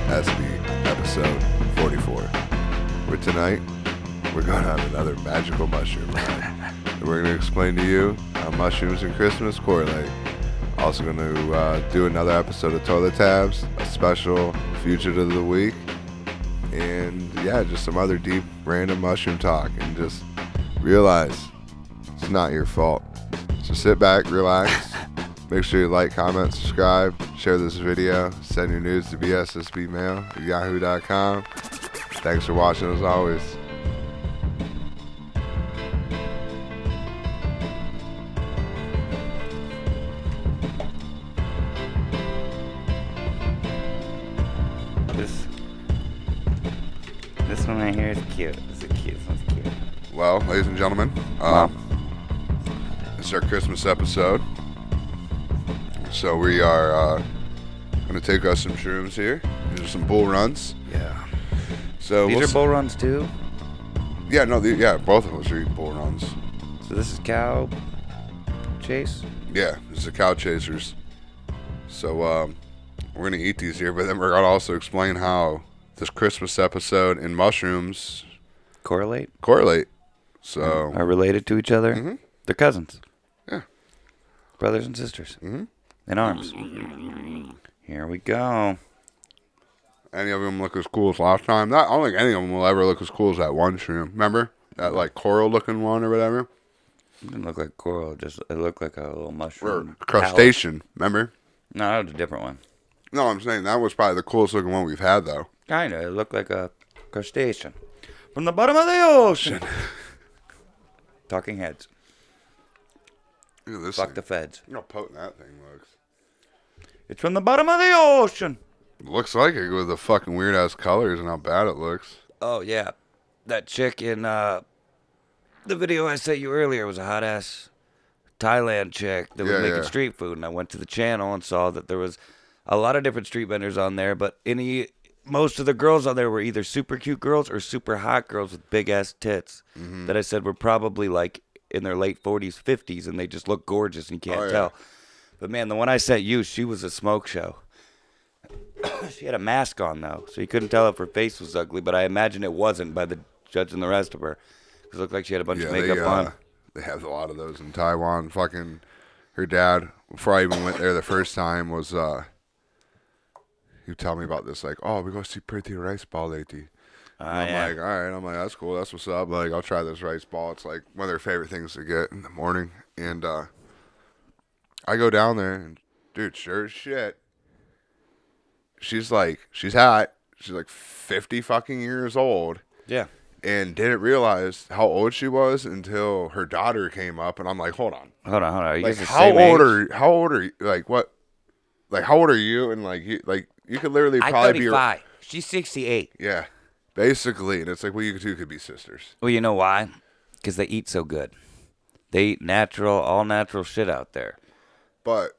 BSSB episode 44. Where tonight, we're going to have another magical mushroom ride. And we're going to explain to you how mushrooms and Christmas correlate. Also going to do another episode of Toilet Tabs, a special Fugitive of the Week, and yeah, just some other deep, random mushroom talk, and just realize it's not your fault. So sit back, relax, make sure you like, comment, subscribe, share this video, send your news to BSSB mail at yahoo.com. Thanks for watching as always. This one right here is cute. This is cute. This one's cute. Well, ladies and gentlemen, this is our Christmas episode. So we are going to take us some shrooms here. These are some bull runs. Yeah. So These are bull runs too? Yeah, no, both of us are eating bull runs. So this is cow chase? Yeah, this is the cow chasers. So we're going to eat these here, but then we're going to also explain how this Christmas episode and mushrooms correlate. So Are related to each other? Mm-hmm. They're cousins. Yeah. Brothers and sisters. Mm-hmm. In arms. Here we go. Any of them look as cool as last time? I don't think any of them will ever look as cool as that one shroom. Remember? That like coral looking one or whatever? It didn't look like coral. It looked like a little mushroom. Or crustacean. Remember? No, that was a different one. No, I'm saying that was probably the coolest looking one we've had though. Kinda. It looked like a crustacean. From the bottom of the ocean. Talking heads. Look at this Fuck thing. the feds. You know how potent that thing looks. It's from the bottom of the ocean. Looks like it with the fucking weird ass colors and how bad it looks. Oh, yeah. That chick in the video I sent you earlier was a hot ass Thailand chick that was making street food. And I went to the channel and saw that there was a lot of different street vendors on there. But most of the girls on there were either super cute girls or super hot girls with big ass tits that I said were probably like in their late 40s, 50s, and they just look gorgeous and you can't tell. But man, the one I sent you, she was a smoke show. She had a mask on though, so you couldn't tell if her face was ugly, but I imagine it wasn't by the judging the rest of her. Because it looked like she had a bunch of makeup on. They have a lot of those in Taiwan. Fucking her dad, before I even went there the first time, was he would tell me about this, like, oh, we go see Pretty Rice Ball lately. I'm like, all right. I'm like, that's cool. That's what's up. Like, I'll try this rice ball. It's like one of their favorite things to get in the morning. And I go down there, and dude, sure as shit, she's hot. She's like 50 fucking years old. Yeah. And didn't realize how old she was until her daughter came up, and I'm like, hold on. Are you Like, guys the how same old age? how old are you? Like, what? Like, how old are you? And you could literally I'm probably 35. She's 68. Yeah. Basically, and it's like, well, you two could be sisters. Well, you know why? Because they eat so good. They eat natural, all natural shit out there. But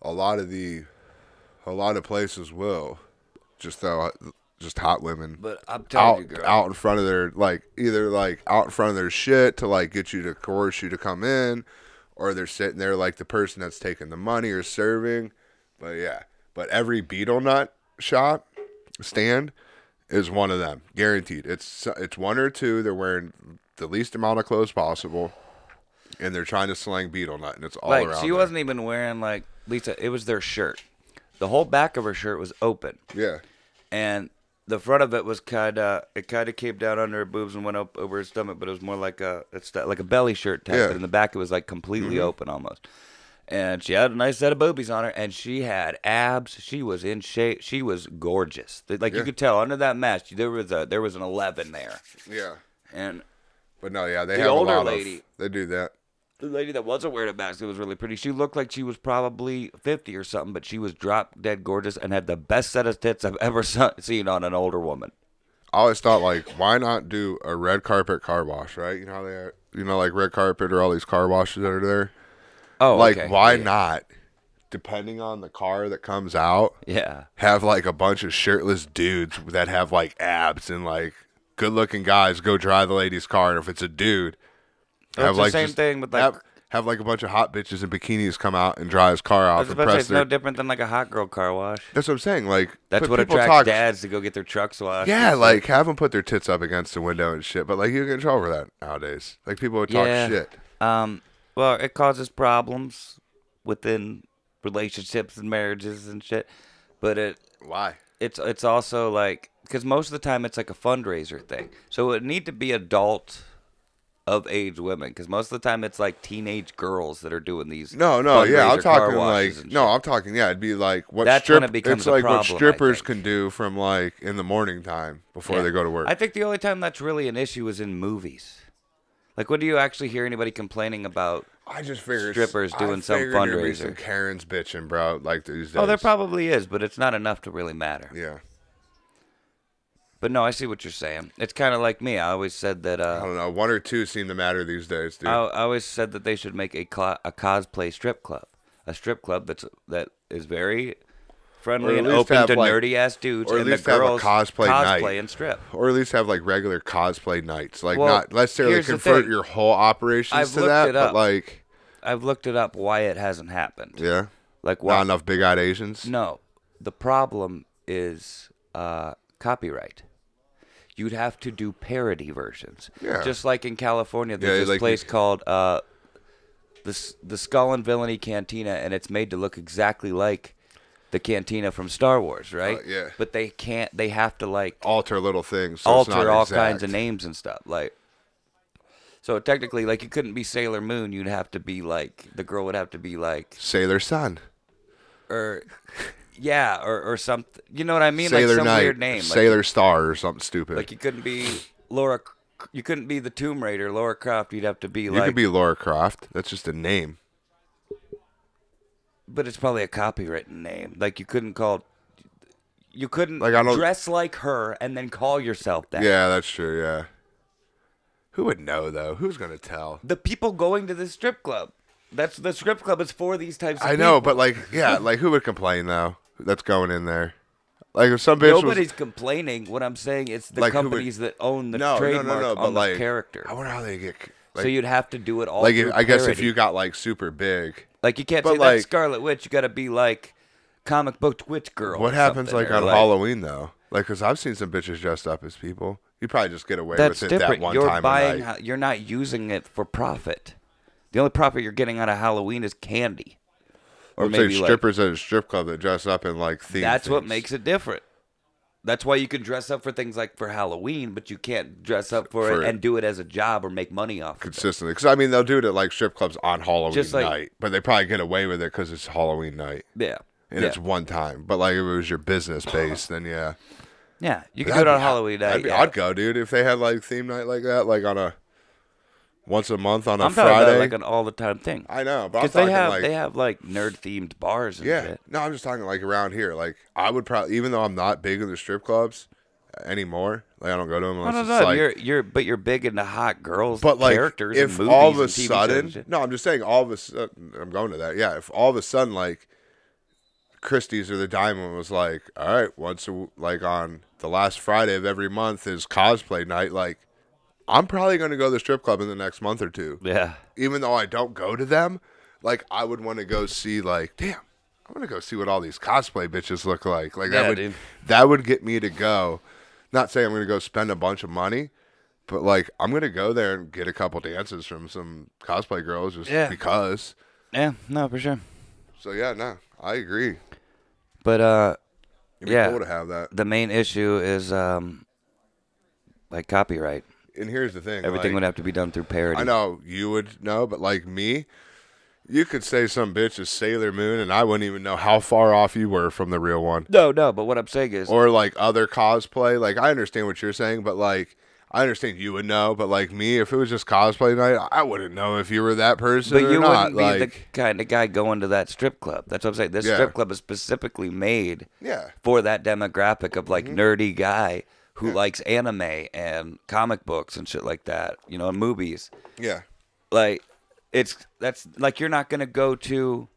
a lot of places will just throw just hot women. But I'm telling you, girl, out in front of their either out in front of their shit to get you to coerce you to come in, or they're sitting there like the person that's taking the money or serving. But every beetle nut shop stand is one of them, guaranteed. It's one or two. They're wearing the least amount of clothes possible, and they're trying to slang beetle nut, and it's all around. She wasn't even wearing Lisa. It was their shirt. The whole back of her shirt was open. Yeah. And the front of it was kind of came down under her boobs and went up over her stomach, but it was more like a belly shirt type. Yeah. But in the back, it was like completely open almost. And she had a nice set of boobies on her, and she had abs. She was in shape. She was gorgeous. You could tell under that mask, there was an 11 there. Yeah. But no, yeah, they the have older a lot lady, they do that. The lady that wasn't wearing a mask, it was really pretty. She looked like she was probably 50 or something, but she was drop dead gorgeous and had the best set of tits I've ever seen on an older woman. I always thought, why not do a red carpet car wash, right? You know how they are, like red carpet or all these car washes that are there? Oh, why not, depending on the car that comes out, have, a bunch of shirtless dudes that have, abs and, good-looking guys go drive the lady's car, and if it's a dude, It's the same thing with, have like a bunch of hot bitches in bikinis come out and dry his car off and press it's no different than like a hot girl car wash. That's what I'm saying. Like that's what attracts dads to go get their trucks washed. Yeah, like have them put their tits up against the window and shit. But like you can control over that nowadays. Like people would talk shit. Well, it causes problems within relationships and marriages and shit. But why? It's also like because most of the time it's like a fundraiser thing. So it would need to be adult of age women because most of the time it's like teenage girls that are doing these. No, yeah, I'm talking like I'm talking it'd be like what that's when it becomes it's like problem, what strippers can do from like in the morning time before they go to work. I think the only time that's really an issue is in movies. Like, when do you actually hear anybody complaining about? I just figured strippers doing some fundraiser. Some Karens bitching, bro. Like these days. Oh, there probably is, but it's not enough to really matter. Yeah. But no, I see what you're saying. It's kind of like me. I always said that. I don't know. One or two seem to matter these days, dude. I always said that they should make a cosplay strip club, a strip club that is very friendly and open to nerdy ass dudes, or at and least the girls have a cosplay night and strip, or at least have like regular cosplay nights, like not necessarily convert your whole operations to that, but like I've looked it up why it hasn't happened. Yeah, like why not enough big-eyed Asians. No, the problem is copyright. You'd have to do parody versions. Yeah. Just like in California, there's this place called the Skull and Villainy Cantina, and it's made to look exactly like the cantina from Star Wars, right? Yeah. But they can't. They have to like alter little things. So alter all kinds of names and stuff. Like, so technically, like you couldn't be Sailor Moon. You'd have to be like the girl would have to be like Sailor Sun, or yeah, or something. You know what I mean? Sailor like some Knight, weird name, Sailor like, Star, or something stupid. Like you couldn't be Laura. You couldn't be the Tomb Raider, Laura Croft. You'd have to be like. You could be Laura Croft. That's just a name. But it's probably a copywritten name. Like you couldn't like dress like her and then call yourself that. Yeah, that's true. Yeah. Who would know though? Who's gonna tell? The people going to the strip club. That's the strip club is for these types of people. I know, but like, yeah, like who would complain though? That's going in there. Like if some bitch nobody's complaining. What I'm saying is the companies that own the trademark on the character. I wonder how they get. Like, so you'd have to do it all. Like I guess if you got like super big. Like you can't say like, that's Scarlet Witch. You got to be like comic book witch girl. What happens like on Halloween though? Like, cause I've seen some bitches dressed up as people. You probably just get away with it that one time a night. You're not using it for profit. The only profit you're getting out of Halloween is candy. Or maybe strippers at a strip club that dress up in like themed That's what makes it different. That's why you can dress up for things like for Halloween, but you can't dress up for it and do it as a job or make money off consistently. Because I mean, they'll do it at like strip clubs on Halloween night, but they probably get away with it because it's Halloween night. Yeah, and it's one time. But like if it was your business base, then yeah, you can do it on Halloween night. I'd go, dude, if they had like theme night like that, like on a once a month on a I'm Friday, talking about like an all the time thing. I know, but because they have like nerd themed bars. And shit. No, I'm just talking like around here. Like I would probably, even though I'm not big into strip clubs anymore, like I don't go to them unless it's like you're big into hot girls, but like characters, if and all of a TV sudden, no, I'm just saying all of a sudden, I'm going to that. Yeah, if all of a sudden like Christie's or the Diamond was like, all right, like on the last Friday of every month is cosplay night, like. I'm probably going to go to the strip club in the next month or two. Yeah. Even though I don't go to them, like I would want to go see like, damn, I'm going to go see what all these cosplay bitches look like. Like that would get me to go. Not saying I'm going to go spend a bunch of money, but like I'm going to go there and get a couple dances from some cosplay girls just because. Yeah, no, for sure. So yeah, no, I agree. But it'd be cool to have that. The main issue is like copyright. And here's the thing. Everything would have to be done through parody. I know you would know, but like me, you could say some bitch is Sailor Moon, and I wouldn't even know how far off you were from the real one. No, but what I'm saying is... Or like other cosplay. Like, I understand what you're saying, but like, I understand you would know, but like me, if it was just cosplay night, I wouldn't know if you were that person or not. But you wouldn't be the kind of guy going to that strip club. That's what I'm saying. This strip club is specifically made for that demographic of like nerdy guy who likes anime and comic books and shit like that, you know, and movies. Yeah. Like, that's like you're not going to go to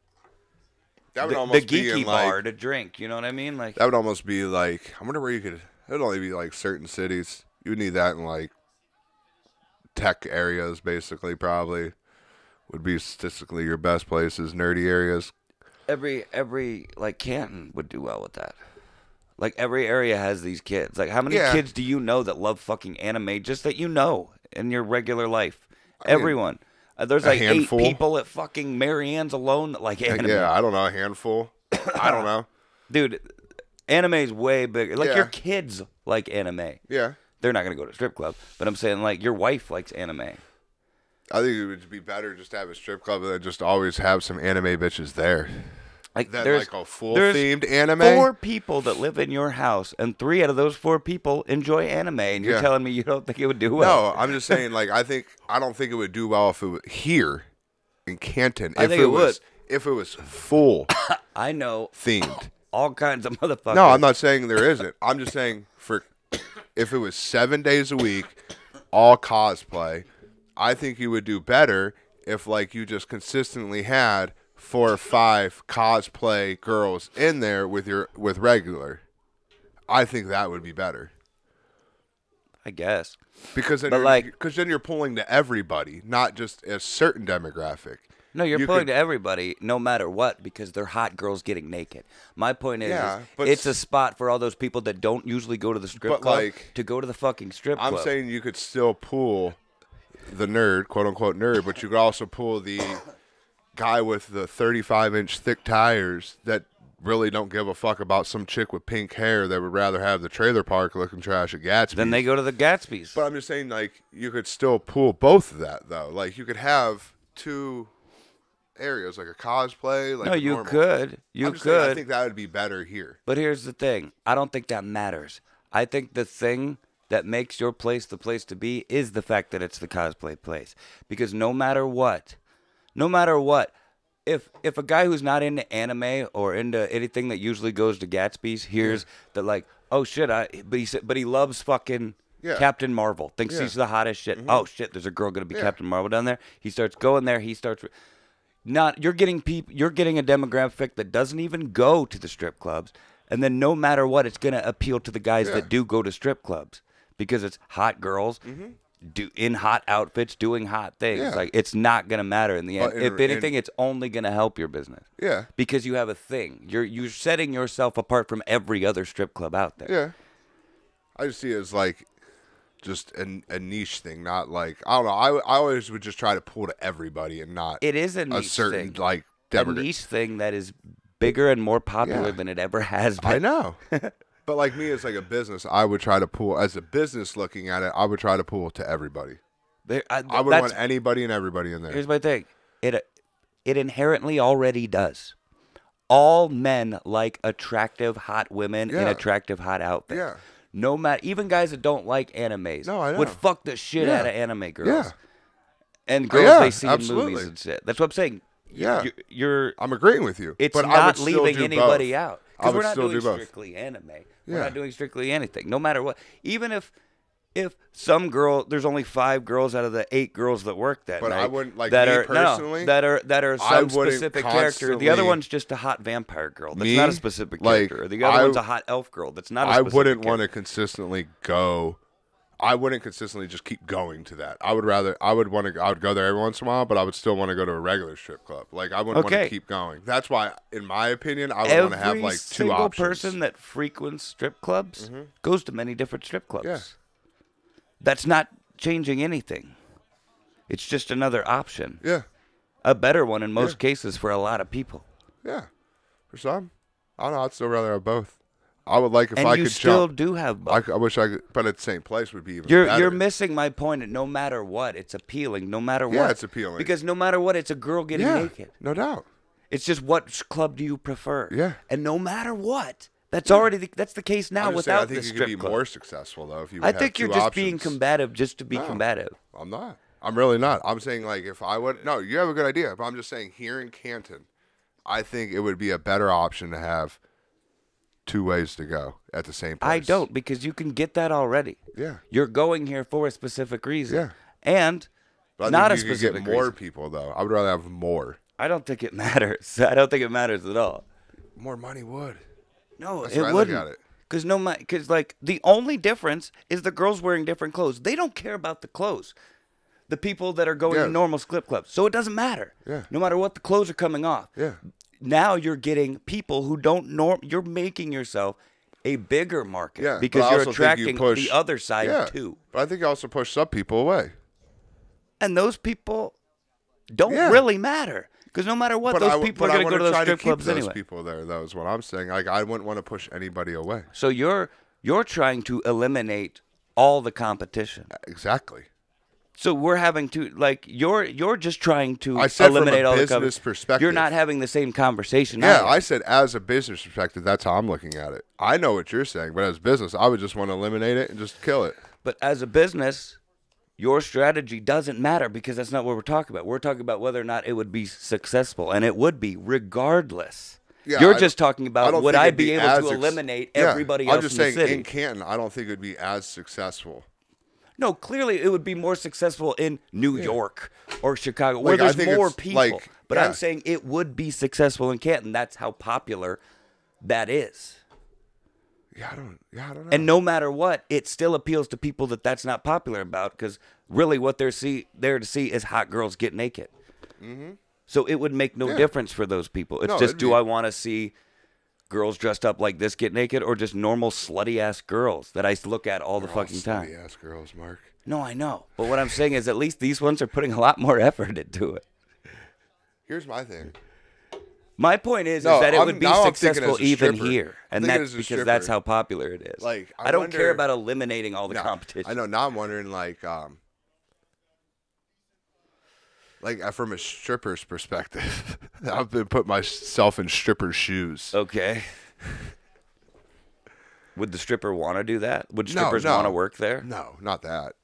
the geeky bar to drink, you know what I mean? Like that would almost be like, I wonder where you could, it would only be like certain cities. You would need that in like tech areas, basically, probably. would be statistically your best places, nerdy areas. Every like Canton would do well with that. Like every area has these kids. Like how many kids do you know that love fucking anime just that you know in your regular life? Everyone. There's like handful. 8 people at fucking Marianne's alone that like anime. Yeah, I don't know, a handful. I don't know. Dude, anime's way bigger. Like your kids like anime. Yeah. They're not going to go to a strip club, but I'm saying like your wife likes anime. I think it would be better just to have a strip club and then just always have some anime bitches there. Like there's like a full-themed anime. 4 people that live in your house, and 3 out of those 4 people enjoy anime, and you're telling me you don't think it would do well? No, I'm just saying, like, I don't think it would do well if it was here in Canton. I think it would. If it was full I know. Themed. All kinds of motherfuckers. No, I'm not saying there isn't. I'm just saying if it was 7 days a week, all cosplay, I think you would do better if, like, you just consistently had 4 or 5 cosplay girls in there with regular. I think that would be better. I guess. Because then you're pulling to everybody, not just a certain demographic. No, you're pulling to everybody, no matter what, because they're hot girls getting naked. My point is it's a spot for all those people that don't usually go to the strip club to go to the fucking strip club. I'm saying you could still pull the nerd, quote-unquote nerd, but you could also pull the guy with the 35-inch thick tires that really don't give a fuck about some chick with pink hair that would rather have the trailer park looking trash at Gatsby's. Then they go to the Gatsby's. But I'm just saying, like, you could still pull both of that, though. Like, you could have 2 areas, like a cosplay. Like you could. You could. Saying, I think that would be better here. But here's the thing. I don't think that matters. I think the thing that makes your place the place to be is the fact that it's the cosplay place. Because no matter what, if a guy who's not into anime or into anything that usually goes to Gatsby's hears that, like, oh shit, but he loves fucking Captain Marvel, thinks he's the hottest shit. Oh shit, there's a girl gonna be Captain Marvel down there. He starts going there. You're getting a demographic that doesn't even go to the strip clubs, and then no matter what, it's gonna appeal to the guys that do go to strip clubs because it's hot girls. In hot outfits doing hot things. Like, it's not gonna matter in the end. If anything, it's only gonna help your business. Yeah. Because you have a thing. You're setting yourself apart from every other strip club out there. Yeah. I just see it as like just a niche thing, not like, I don't know. I always would just try to pull to everybody and not it is a niche certain thing. Like a niche thing that is bigger and more popular than it ever has been. I know. But like me, as like a business, I would try to pull, as a business looking at it, I would try to pull to everybody. I would want anybody and everybody in there. Here's my thing. It inherently already does. All men like attractive, hot women in attractive, hot outfits. Yeah. No matter, even guys that don't like animes I would fuck the shit out of anime girls. Yeah. And girls they see in movies and shit. That's what I'm saying. Yeah. You're I'm agreeing with you. It's but not leaving anybody out. Because we're not doing both. Strictly anime. We're not doing strictly anything, no matter what. Even if some girl, there's only 5 girls out of the 8 girls that work that night. But I wouldn't, like, that me are, personally. that are some specific character. The other one's just a hot vampire girl. That's not a specific character. Or the other one's a hot elf girl. That's not a specific character. I wouldn't want to consistently go. I wouldn't consistently just keep going to that. I would go there every once in a while, but I would still want to go to a regular strip club. Like, I wouldn't want to keep going. That's why, in my opinion, I would want to have, like, 2 options. Every single person that frequents strip clubs goes to many different strip clubs. Yeah. That's not changing anything. It's just another option. Yeah. A better one in most cases for a lot of people. Yeah. For some. I don't know. I'd still rather have both. I would like if I could jump. And you still do have both. I wish I could, but at the same place would be even better. You're missing my point. And no matter what, it's appealing. No matter what. Yeah, it's appealing. Because no matter what, it's a girl getting naked. No doubt. It's just what club do you prefer? Yeah. And no matter what, that's already that's the case now without the strip club. I think you could be more successful though if you would have 2 options. I think you're just being combative just to be combative. I'm not. I'm really not. I'm saying, like, if I would. No, you have a good idea, but I'm just saying here in Canton, I think it would be a better option to have 2 ways to go at the same place. I don't, because you can get that already. Yeah. You're going here for a specific reason. Yeah. And but not a specific reason. You could get more people, though. I would rather have more. I don't think it matters. I don't think it matters at all. More money would. No, it wouldn't. Because like, the only difference is the girls wearing different clothes. They don't care about the clothes. the people that are going to normal strip clubs. So it doesn't matter. Yeah. No matter what the clothes are coming off. Yeah. Now you're getting people who don't you're making yourself a bigger market because you're attracting the other side too. But I think you also push some people away. And those people don't really matter. Because no matter what, those people are going to go to those strip clubs anyway. Those people there, though, is what I'm saying. Like, I wouldn't want to push anybody away. So you're trying to eliminate all the competition. Exactly. So we're having to, like, you're just trying to from eliminate a all the business perspective. You're not having the same conversation. Yeah, I said as a business perspective, that's how I'm looking at it. I know what you're saying, but as business, I would just want to eliminate it and just kill it. But as a business, your strategy doesn't matter because that's not what we're talking about. We're talking about whether or not it would be successful, and it would be regardless. Yeah, you're just talking about would I be able to eliminate everybody else in the city. I'm just saying in Canton, I don't think it would be as successful. No, clearly it would be more successful in New York or Chicago, where there's more people. But I'm saying it would be successful in Canton. That's how popular that is. I don't know. And no matter what, it still appeals to people that's not popular about because really what they're there to see is hot girls get naked. Mm-hmm. So it would make no difference for those people. It's just, do I want to see girls dressed up like this get naked or just normal slutty-ass girls that I look at all the fucking time? Slutty-ass girls, Mark. No, I know. But what I'm saying is at least these ones are putting a lot more effort into it. Here's my thing. My point is that it would be successful even here. And that's because that's how popular it is. Like, I don't care about eliminating all the competition. I know. Now I'm wondering, like from a stripper's perspective, I've been putting myself in stripper's shoes. Okay. Would the stripper want to do that? Would strippers want to work there? No, not that.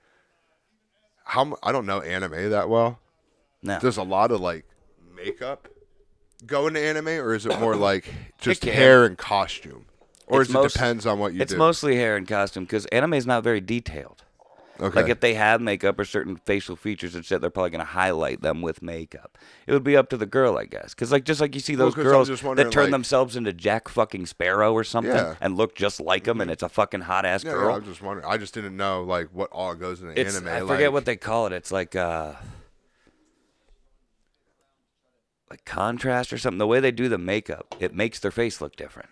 I don't know anime that well. No. There's a lot of, like, makeup go into anime, or is it more like just hair and costume? Or it depends on what you do? It's mostly hair and costume because anime is not very detailed. Okay. Like if they have makeup or certain facial features and shit, they're probably going to highlight them with makeup. It would be up to the girl, I guess. Because just like you see those girls that turn themselves into Jack fucking Sparrow or something and look just like him, and it's a fucking hot-ass girl. Yeah, I'm just wondering. I just didn't know like what all goes into anime. I forget what they call it. It's like contrast or something. The way they do the makeup, it makes their face look different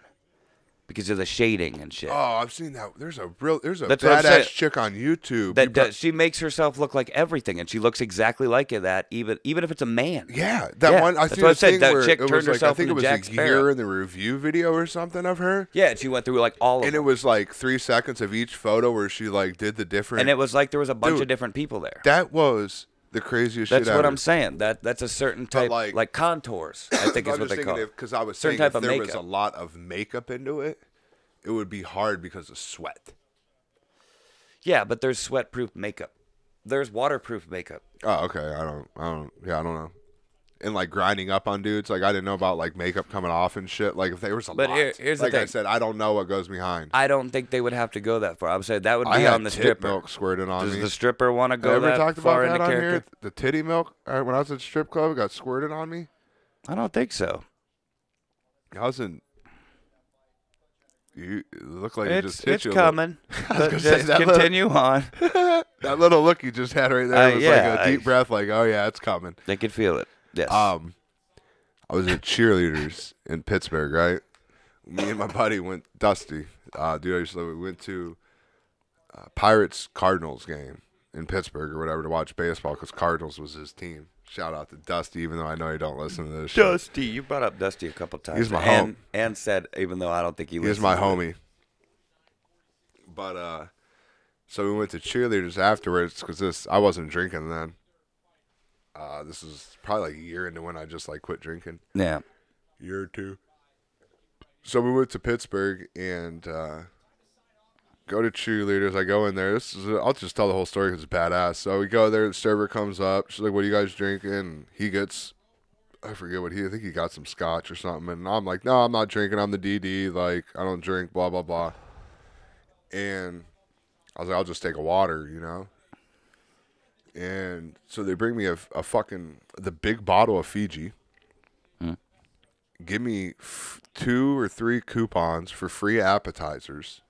because of the shading and shit. Oh, I've seen that. There's a badass chick on YouTube that she makes herself look like everything, and she looks exactly like that, even if it's a man. Yeah, one. I see that chick turned herself into Jack Sparrow. I think it was a year in the review video or something of her. Yeah, and she went through like all of them. And it was like 3 seconds of each photo where she like did the different. And it was like there was a bunch of different people there. That was the craziest shit ever. That's what I'm saying. That's a certain type, like contours, I think is what they call it. Because I was saying if there was a lot of makeup into it, it would be hard because of sweat. Yeah, but there's sweat-proof makeup. There's waterproof makeup. Oh, okay. I don't know. And like grinding up on dudes, like I didn't know about like makeup coming off and shit. Like if there was a lot, here's like the thing. I said, I don't know what goes behind. I don't think they would have to go that far. I would say that would be on the stripper. Milk squirted on me. Does the stripper want to go that far into character? Here? The titty milk. When I was at strip club, it got squirted on me. I don't think so. I was in. You look like it just hit it's you. It's coming. Just continue on. That little look you just had right there was like a deep breath, like, oh yeah, it's coming. They could feel it. Yes. I was at cheerleaders in Pittsburgh, right? Me and my buddy went, Dusty, we went to Pirates Cardinals game in Pittsburgh or whatever to watch baseball because Cardinals was his team. Shout out to Dusty, even though I know you don't listen to this. Dusty, you brought up Dusty a couple times. He's my home. And said, even though I don't think he listens. He's my homie. But so we went to cheerleaders afterwards because I wasn't drinking then. This is probably like a year into when I just like quit drinking. Yeah, year or two. So we went to Pittsburgh and go to cheerleaders. I go in there. I'll just tell the whole story because it's badass. So we go there. The server comes up. She's like, "What are you guys drinking?" And he gets, I forget what I think he got some scotch or something. And I'm like, "No, I'm not drinking. I'm the DD. Like, I don't drink. Blah blah blah." And I was like, "I'll just take a water, you know." And so they bring me the big bottle of Fiji. Give me 2 or 3 coupons for free appetizers.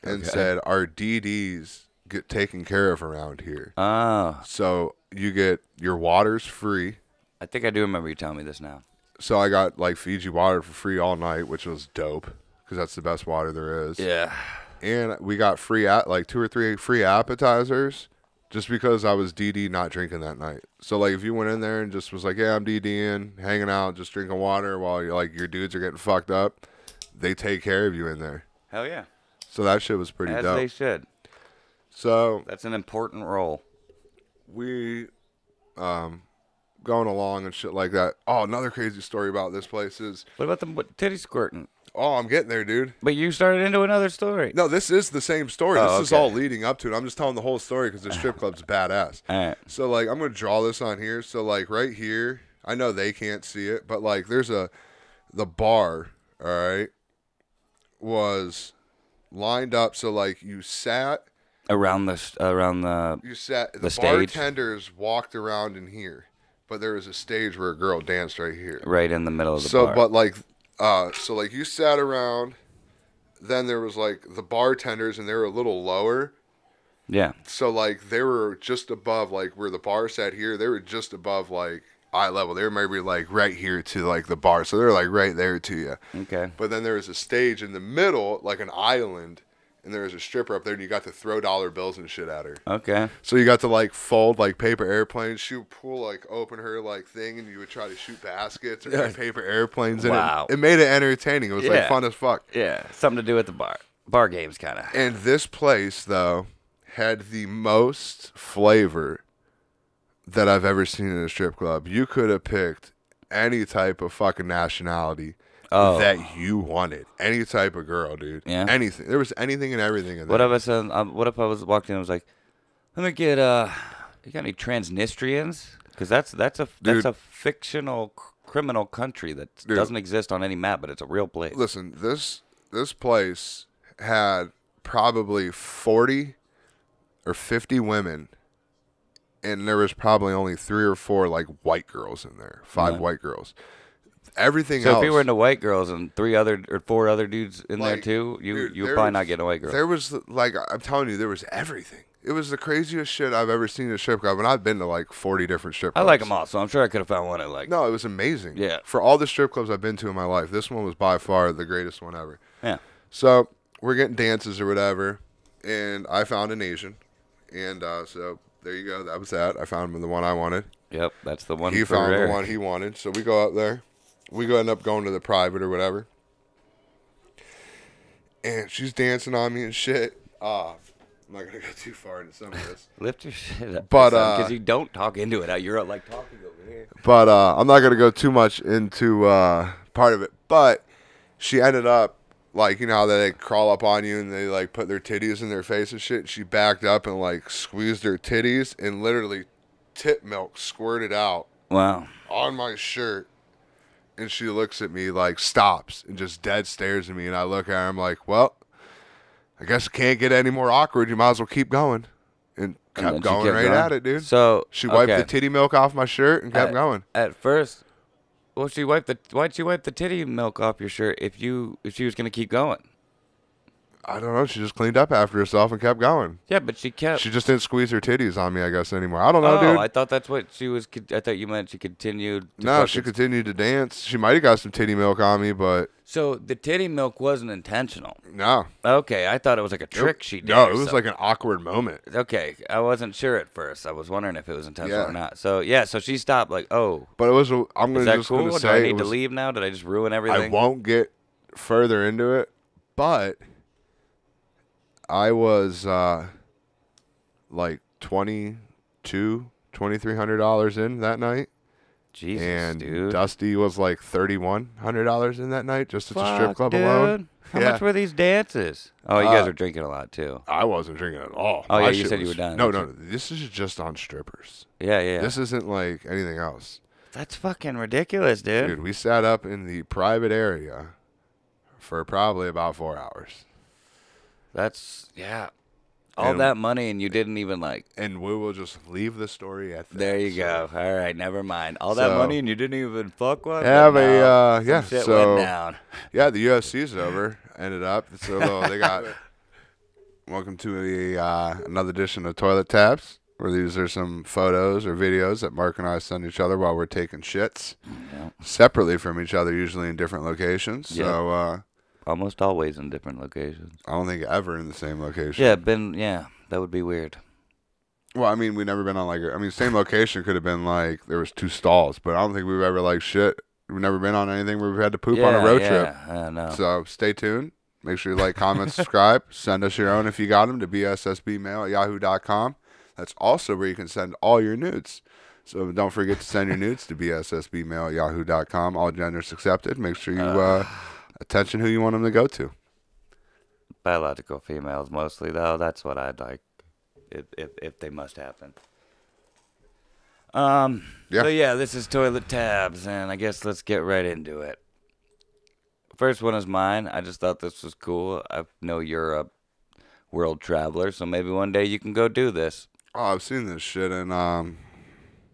And said, our DDs get taken care of around here. Oh. So you get your water's free. I think I do remember you telling me this now. So I got like Fiji water for free all night, which was dope because that's the best water there is. Yeah. And we got free like 2 or 3 free appetizers just because I was DD not drinking that night. So like if you went in there and just was like, yeah, I'm DDing, hanging out, just drinking water while you're like your dudes are getting fucked up, they take care of you in there. Hell yeah. So that shit was pretty dope. As they should. So that's an important role. We going along and shit like that. Oh, another crazy story about this place is... What about the titty squirting? Oh, I'm getting there, dude. But you started into another story. No, this is the same story. This is all leading up to it. I'm just telling the whole story because the strip club's badass. All right. So, like, I'm going to draw this on here. So, like, right here, I know they can't see it, but, like, there's the bar, all right, was lined up. So, like, you sat... Around the The stage. Bartenders walked around in here, but there was a stage where a girl danced right here. Right in the middle of the bar. But, like... so like you sat around, then there was like the bartenders and they were a little lower. Yeah. So like they were just above like where the bar sat here. They were just above like eye level. They were maybe like right here to like the bar. So they're like right there to you. Okay. But then there was a stage in the middle, like an island. And there was a stripper up there, and you got to throw dollar bills and shit at her. Okay. So you got to like fold like paper airplanes. She would pull like open her like thing, and you would try to shoot baskets or like, paper airplanes in it. It made it entertaining. It was like fun as fuck. Yeah, something to do with the bar games, kind of. And this place though had the most flavor that I've ever seen in a strip club. You could have picked any type of fucking nationality. That you wanted. Any type of girl, dude. Yeah. Anything. There was anything and everything in there. What if I said, what if I was walking in and was like, let me get, you got any Transnistrians? Because that's a fictional criminal country that doesn't exist on any map, but it's a real place. Listen, this place had probably 40 or 50 women, and there was probably only 3 or 4 like white girls in there. 5 white girls. Everything else. So if you were into white girls and 4 other dudes in there too, you would probably not get a white girl. There was like I'm telling you, there was everything. It was the craziest shit I've ever seen in a strip club, and I've been to like 40 different strip clubs. I like them all, so I'm sure I could have found one I like. No, it was amazing. Yeah. For all the strip clubs I've been to in my life, this one was by far the greatest one ever. Yeah. So we're getting dances or whatever, and I found an Asian, and so there you go. That was that. I found him the one I wanted. Yep, that's the one. He found the one he wanted, so we go up there. We end up going to the private or whatever. And she's dancing on me and shit. I'm not going to go too far into some of this. Lift your shit up. But because you don't talk into it. You're like talking over here. But I'm not going to go too much into part of it. But she ended up, like, you know how they crawl up on you and they, like, put their titties in their face and shit? She backed up and, like, squeezed her titties and literally tit milk squirted out. Wow. On my shirt. And she looks at me, like, stops and just dead stares at me. And I look at her, I'm like, well, I guess it can't get any more awkward. You might as well keep going. And kept going right at it, dude. So she wiped the titty milk off my shirt and kept going. At first, why'd she wipe the titty milk off your shirt if she was gonna keep going? I don't know. She just cleaned up after herself and kept going. Yeah, but she kept. She just didn't squeeze her titties on me, I guess, anymore. I don't know, dude. I thought that's what she was. I thought you meant she continued. No, she continued to dance. She might have got some titty milk on me, but. So the titty milk wasn't intentional. No. Okay, I thought it was like a trick she did. No, it was like an awkward moment. Okay, I wasn't sure at first. I was wondering if it was intentional or not. So yeah, so she stopped. Like, oh. But it was. I'm gonna just cool? gonna say. Do I need to leave now? Did I just ruin everything? I won't get further into it, but. I was like $2,300 in that night. Jesus, and dude. Dusty was like $3,100 in that night just at the strip club alone. How much were these dances? Oh, you guys were drinking a lot too. I wasn't drinking at all. Oh, yeah, you said you were done. No, this is just on strippers. Yeah. This isn't like anything else. That's fucking ridiculous, dude. Dude, we sat up in the private area for probably about 4 hours. That's, all that money and you didn't even like. And we will just leave the story at that. There you go. All right, never mind. All that money and you didn't even fuck one? Yeah, shit so, went down. Yeah, the UFC's over, ended up. So they got, Welcome to another edition of Toilet Tabs, where these are some photos or videos that Mark and I send each other while we're taking shits, separately from each other, usually in different locations. Yep. So almost always in different locations. I don't think ever in the same location. Yeah, that would be weird. Well, I mean, we've never been on same location could have been like there was 2 stalls, but I don't think we've ever we've never been on anything where we've had to poop on a road trip. No. So stay tuned. Make sure you like, comment, subscribe. Send us your own if you got them to bssbmail@yahoo.com. That's also where you can send all your nudes. So don't forget to send your nudes to bssbmail@yahoo.com. All genders accepted. Make sure you attention who you want them to go to. Biological females mostly, though. That's what I'd like if they must happen. So yeah, this is Toilet Tabs, and I guess let's get right into it. First one is mine. I just thought this was cool. I know you're a world traveler, so maybe one day you can go do this. Oh, I've seen this shit in, I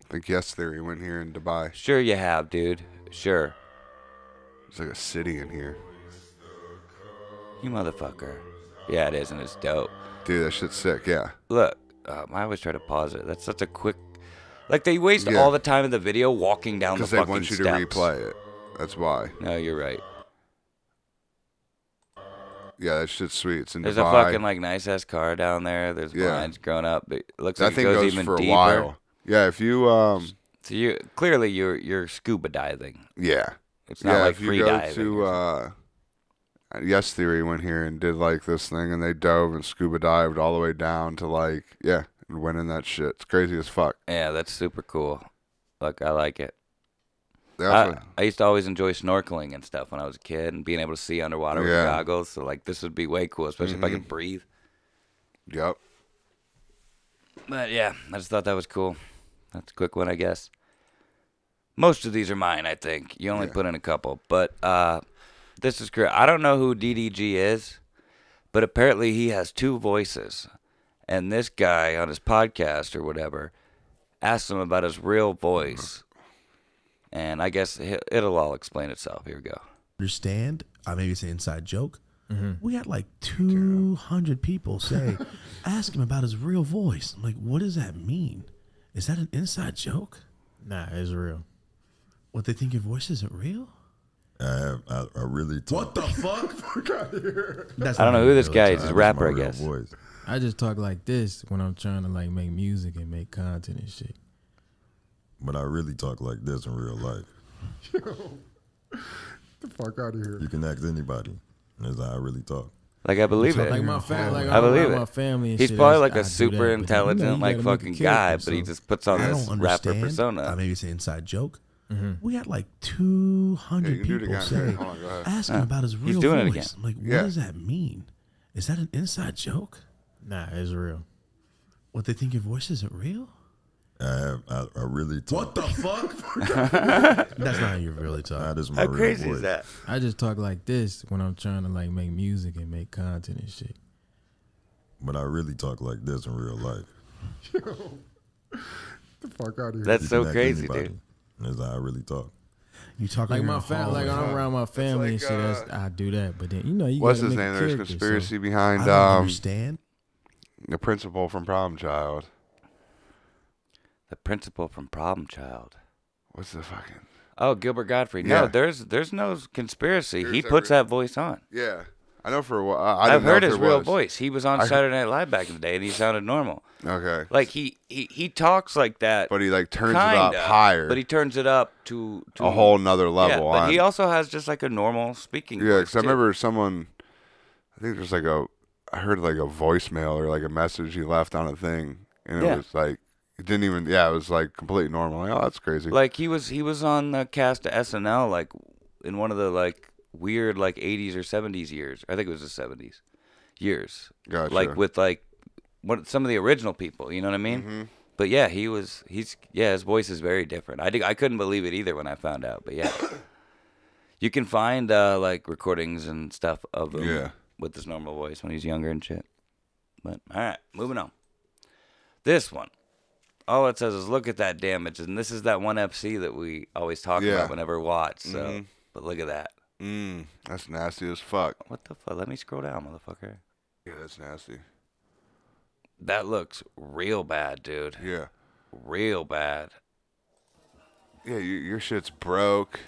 think Yes Theory went here in Dubai. Sure you have, dude. Sure. There's like a city in here. You motherfucker. Yeah, it is, and it's dope. Dude, that shit's sick, yeah. Look, I always try to pause it. That's such a quick... Like, they waste all the time in the video walking down the fucking steps. Because they want you to replay it. That's why. No, you're right. Yeah, that shit's sweet. It's in There's Dubai. A fucking like nice ass car down there. There's blinds growing up. It looks like it goes even for deeper. A while. Yeah, if you so you clearly you're scuba diving. Yeah. It's not like free diving. If you go to Yes Theory went here and did like this thing, and they dove and scuba dived all the way down to and went in that shit. It's crazy as fuck. Yeah, that's super cool. Look, I like it. I used to always enjoy snorkeling and stuff when I was a kid, and being able to see underwater with goggles. So like this would be way cool, especially if I could breathe. Yep. But yeah, I just thought that was cool. That's a quick one, I guess. Most of these are mine, I think. You only put in a couple, but this is great. I don't know who DDG is, but apparently he has 2 voices, and this guy on his podcast or whatever asked him about his real voice. And I guess it'll all explain itself. Here we go. Understand? Maybe it's an inside joke. Mm-hmm. We had like 200 people say, ask him about his real voice. I'm like, what does that mean? Is that an inside joke? Nah, it's real. What, they think your voice isn't real? I really talk. What the fuck? I don't know who this guy is. He's a rapper, I guess. Voice. I just talk like this when I'm trying to like make music and make content and shit. But I really talk like this in real life. Yo, the fuck out of here. You can ask anybody. That's how I really talk. Like, I believe it. Like my family. Like I believe it. My family and He's shit, probably like I a super intelligent, like fucking guy, but he just puts on this rapper persona. Maybe it's an inside joke. Mm-hmm. We had like 200 people say, ask him about his real He's doing voice. It again. I'm like, what does that mean? Is that an inside joke? Nah, it's real. What, they think your voice isn't real? I really talk. What the fuck? That's not how you really talk. That is my How real crazy voice. is that? I just talk like this when I'm trying to like make music and make content and shit. But I really talk like this in real life. Yo, the fuck out of here. That's so crazy, dude. That's how I really talk. You talk like my family, like I'm around my family and shit. I do that, but then you what's his name? There's conspiracy behind. I don't understand. The principal from Problem Child. The principal from Problem Child. What's the fucking... Oh, Gilbert Gottfried. No, there's no conspiracy. He puts that voice on. Yeah. I know for a while. I've heard his real voice. He was on Saturday Night Live back in the day, and he sounded normal. Okay. Like, he talks like that. But he, like, turns it up higher. But he turns it up to a whole nother level. Yeah, but he also has just, like, a normal speaking voice, because I remember someone... I think there's, like, I heard, like, a voicemail or, like, a message he left on a thing. And it was, like... It didn't even, it was like completely normal. Like, oh, that's crazy. Like he was on the cast of SNL, like in one of the like weird like 80s or 70s years. I think it was the 70s years. Gotcha. Like with like some of the original people, you know what I mean? Mm-hmm. But yeah, his voice is very different. I couldn't believe it either when I found out. But yeah, you can find like recordings and stuff of him with his normal voice when he's younger and shit. But all right, moving on. This one. All it says is, look at that damage. And this is that one FC that we always talk about whenever we watch. So, But look at that. That's nasty as fuck. What the fuck? Let me scroll down, motherfucker. Yeah, that's nasty. That looks real bad, dude. Yeah. Real bad. Yeah, your shit's broke.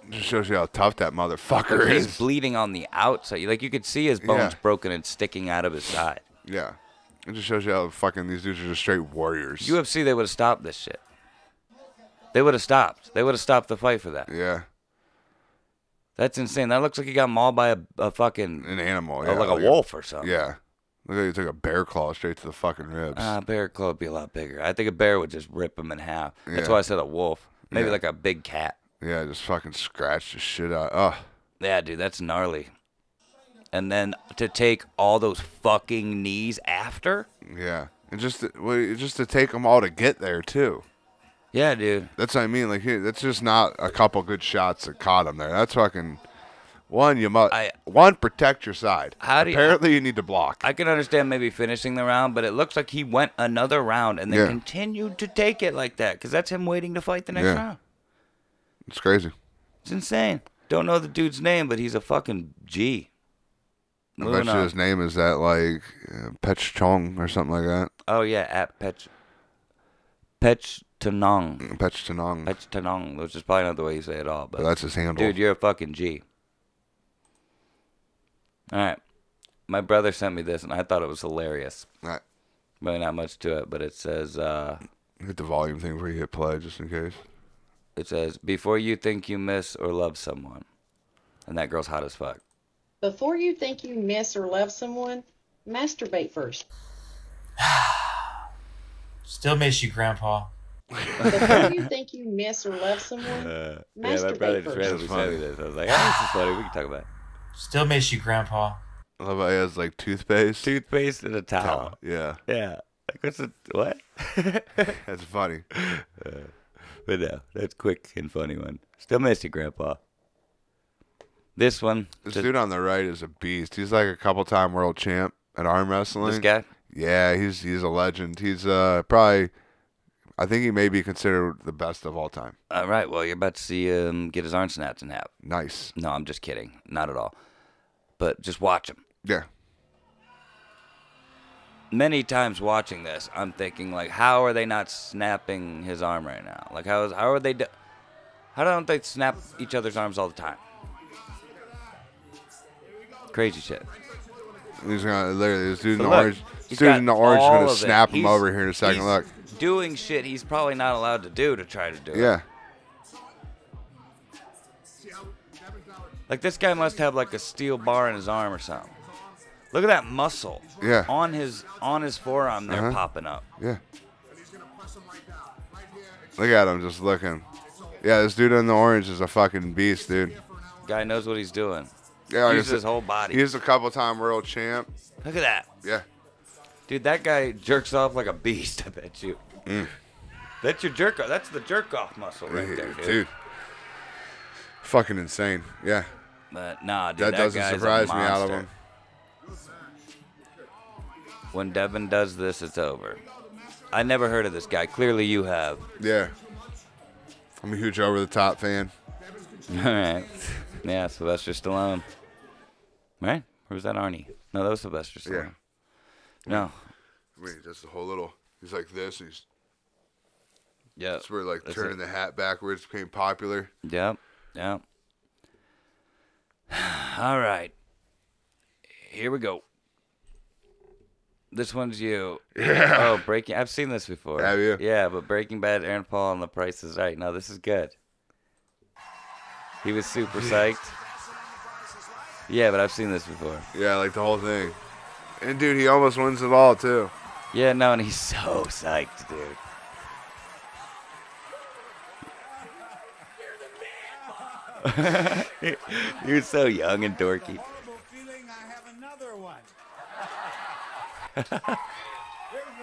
Just shows you how tough that motherfucker is. He's bleeding on the outside. Like, you could see his bones broken and sticking out of his side. Yeah. It just shows you how fucking these dudes are just straight warriors. UFC, they would have stopped this shit. They would have stopped. They would have stopped the fight for that. Yeah. That's insane. That looks like he got mauled by a fucking... An animal, yeah. Like a wolf or something. Yeah. Look like he took a bear claw straight to the fucking ribs. Bear claw would be a lot bigger. I think a bear would just rip him in half. That's Yeah. why I said a wolf. Maybe Yeah. like a big cat. Yeah, just fucking scratched the shit out. Ugh. Yeah, dude, that's gnarly. And then to take all those fucking knees after? Yeah. And just to take them all to get there, too. Yeah, dude. That's what I mean. Like, that's just not a couple good shots that caught him there. That's fucking... One, protect your side. Apparently, you need to block. I can understand maybe finishing the round, but it looks like he went another round and then continued to take it like that, because that's him waiting to fight the next round. It's crazy. It's insane. Don't know the dude's name, but he's a fucking G. I bet you his name is that, like, Pech Chong or something like that. Oh, yeah, at Pech Tanong. Pech Tanong. Pech Tanong, which is probably not the way you say it all. But that's his handle. Dude, you're a fucking G. All right. My brother sent me this, and I thought it was hilarious. All right. Really not much to it, but it says... hit the volume thing before you hit play, just in case. It says, before you think you miss or love someone. And that girl's hot as fuck. Before you think you miss or love someone, masturbate first. Still miss you, Grandpa. Before you think you miss or love someone, masturbate first. Just sent me this. I was like, this is funny. We can talk about it. Still miss you, Grandpa. I love how he has, like, toothpaste. Toothpaste and a towel. Yeah. Yeah. Like, what's it? What? That's funny. But no, that's quick and funny one. Still miss you, Grandpa. This one. This dude on the right is a beast. He's like a couple-time world champ at arm wrestling. This guy? Yeah, he's a legend. He's probably, I think he may be considered the best of all time. All right, well, you're about to see him get his arm snapped in half. Nice. No, I'm just kidding. Not at all. But just watch him. Yeah. Many times watching this, I'm thinking, like, how are they not snapping his arm right now? Like, how are they... How don't they snap each other's arms all the time? Crazy shit. He's gonna literally, this dude in the look, orange. This dude in the orange is gonna snap him over here in a second. Look, doing shit he's probably not allowed to do to try to do it. Yeah. Like, this guy must have like a steel bar in his arm or something. Look at that muscle. Yeah. On his forearm there popping up. Yeah. Look at him just looking. Yeah, this dude in the orange is a fucking beast, dude. Guy knows what he's doing. Yeah, uses his whole body. He's a couple-time world champ. Look at that. Yeah. Dude, that guy jerks off like a beast, I bet you. That's your jerk off. That's the jerk off muscle right there, dude. Fucking insane. Yeah. But nah, dude, that doesn't surprise me out of him. When Devin does this, it's over. I never heard of this guy. Clearly you have. Yeah. I'm a huge over-the-top fan. All right. Yeah, Sylvester Stallone. Right? Or was that Arnie? No, that was Sylvester Stallone. Yeah. No. I mean, just the whole little... He's like this. He's... Yeah. That's where, like, turning the hat backwards became popular. Yep. Yep. All right. Here we go. This one's you. Yeah. Oh, Breaking... I've seen this before. Have you? Yeah, but Breaking Bad, Aaron Paul, and The Price is Right. No, this is good. He was super psyched. Yeah, but I've seen this before. Yeah, like the whole thing. And, dude, he almost wins it all, too. Yeah, no, and he's so psyched, dude. He was so young and dorky. Here's the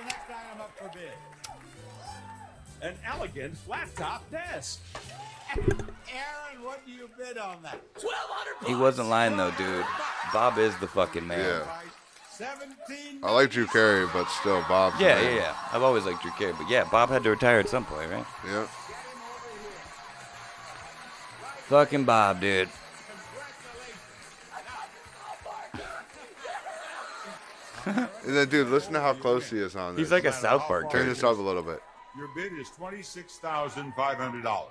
next item up for bid. An elegant flat-top desk. Aaron, what do you bid on that? $1,200. He wasn't lying though, dude. Bob is the fucking man. Yeah. I like Drew Carey, but still, Bob. Yeah. I've always liked Drew Carey, but yeah, Bob had to retire at some point, right? Yep. Fucking Bob, dude. And then, dude, listen to how close he is on this. He's like a South Park Turn character. this up a little bit. Your bid is $26,500.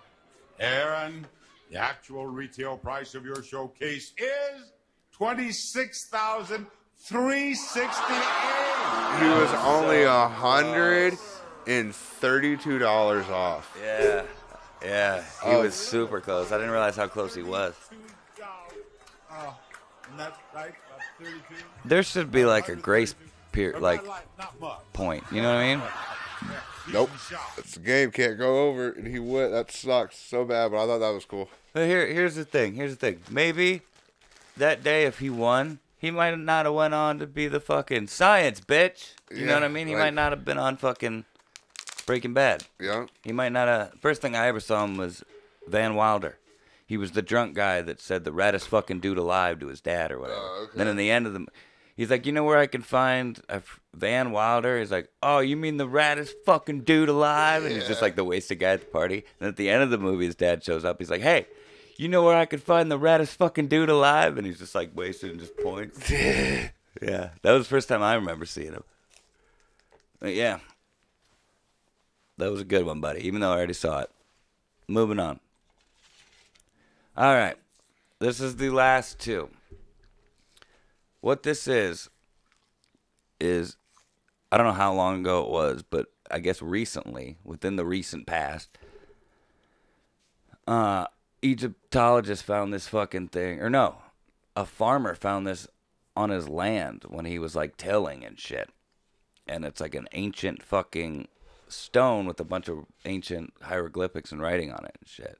Aaron, the actual retail price of your showcase is $26,368. He was only $132 off. Yeah, he was super close. I didn't realize how close he was. There should be like a grace period, like point. You know what I mean? Nope. It's the game. Can't go over. And he went. That sucks so bad, but I thought that was cool. But here's the thing. Maybe that day, if he won, he might not have went on to be the fucking science bitch. You know what I mean? He might not have been on fucking Breaking Bad. Yeah. He might not have. First thing I ever saw him was Van Wilder. He was the drunk guy that said the raddest fucking dude alive to his dad or whatever. Okay. Then in the end of the, he's like, you know where I can find Van Wilder? He's like, oh, you mean the raddest fucking dude alive? And he's just like the wasted guy at the party. And at the end of the movie, his dad shows up. He's like, hey, you know where I can find the raddest fucking dude alive? And he's just like wasted and just points. Yeah, that was the first time I remember seeing him. But yeah, that was a good one, buddy, even though I already saw it. Moving on. All right, this is the last two. What this is I don't know how long ago it was, but I guess recently, within the recent past, Egyptologists found this fucking thing, or no, a farmer found this on his land when he was like tilling and shit. And it's like an ancient fucking stone with a bunch of ancient hieroglyphics and writing on it and shit.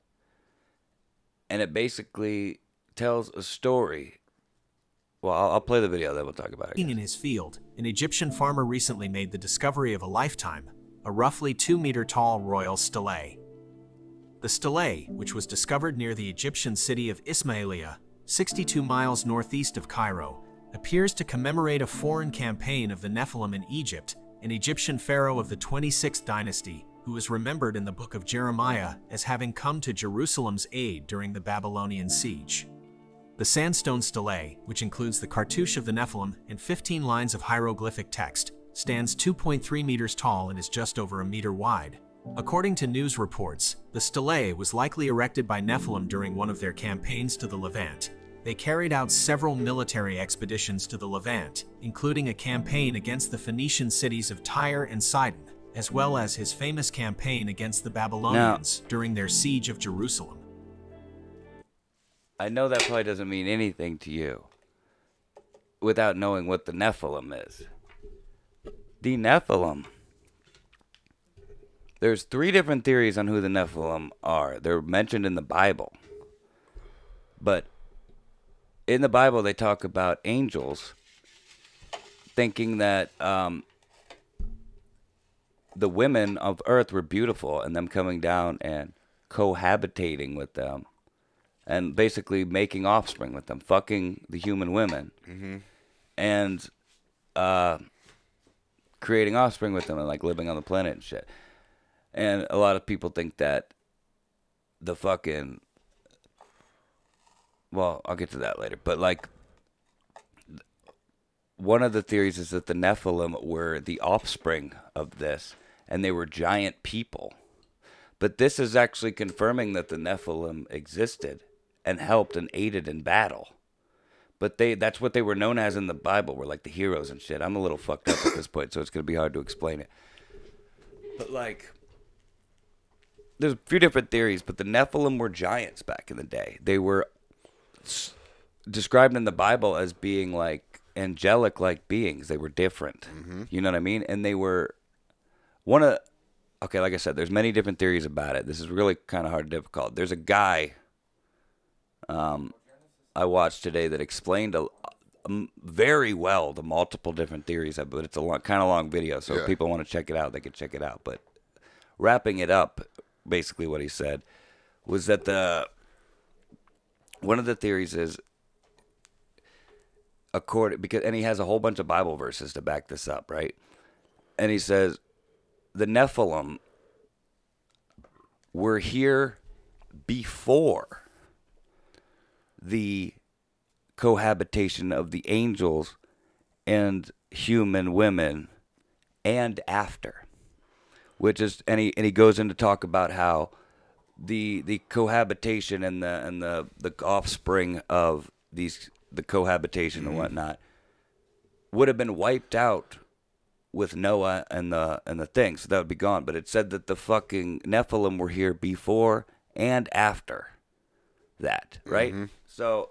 And it basically tells a story. Well, I'll play the video, then we'll talk about it. In his field, an Egyptian farmer recently made the discovery of a lifetime, a roughly 2-meter-tall royal stele. The stele, which was discovered near the Egyptian city of Ismailia, 62 miles northeast of Cairo, appears to commemorate a foreign campaign of the Nephilim in Egypt, an Egyptian pharaoh of the 26th dynasty, who is remembered in the book of Jeremiah as having come to Jerusalem's aid during the Babylonian siege. The sandstone stele, which includes the cartouche of the Nephilim and 15 lines of hieroglyphic text, stands 2.3 meters tall and is just over a meter wide. According to news reports, the stele was likely erected by Nephilim during one of their campaigns to the Levant. They carried out several military expeditions to the Levant, including a campaign against the Phoenician cities of Tyre and Sidon, as well as his famous campaign against the Babylonians during their siege of Jerusalem. I know that probably doesn't mean anything to you without knowing what the Nephilim is. The Nephilim. There's 3 different theories on who the Nephilim are. They're mentioned in the Bible. But in the Bible, they talk about angels thinking that the women of earth were beautiful and them coming down and cohabitating with them and basically making offspring with them, fucking the human women and creating offspring with them and like living on the planet and shit. And a lot of people think that the fucking, well, I'll get to that later, but like one of the theories is that the Nephilim were the offspring of this and they were giant people. But this is actually confirming that the Nephilim existed and helped and aided in battle. But that's what they were known as in the Bible, were like the heroes and shit. I'm a little fucked up at this point, so it's going to be hard to explain it. But like, there's a few different theories, but the Nephilim were giants back in the day. They were described in the Bible as being like angelic-like beings. They were different. You know what I mean? And they were okay, like I said, there's many different theories about it. This is really kind of hard and difficult. There's a guy I watched today that explained very well the multiple different theories, but it's a kind of long video, so if people want to check it out, they can check it out. But wrapping it up, basically what he said was that one of the theories is and he has a whole bunch of Bible verses to back this up, right? And he says the Nephilim were here before the cohabitation of the angels and human women and after, which is, and he goes in to talk about how the cohabitation and the offspring of the cohabitation and whatnot would have been wiped out with Noah and the thing, so that would be gone. But it said that the fucking Nephilim were here before and after that, right? So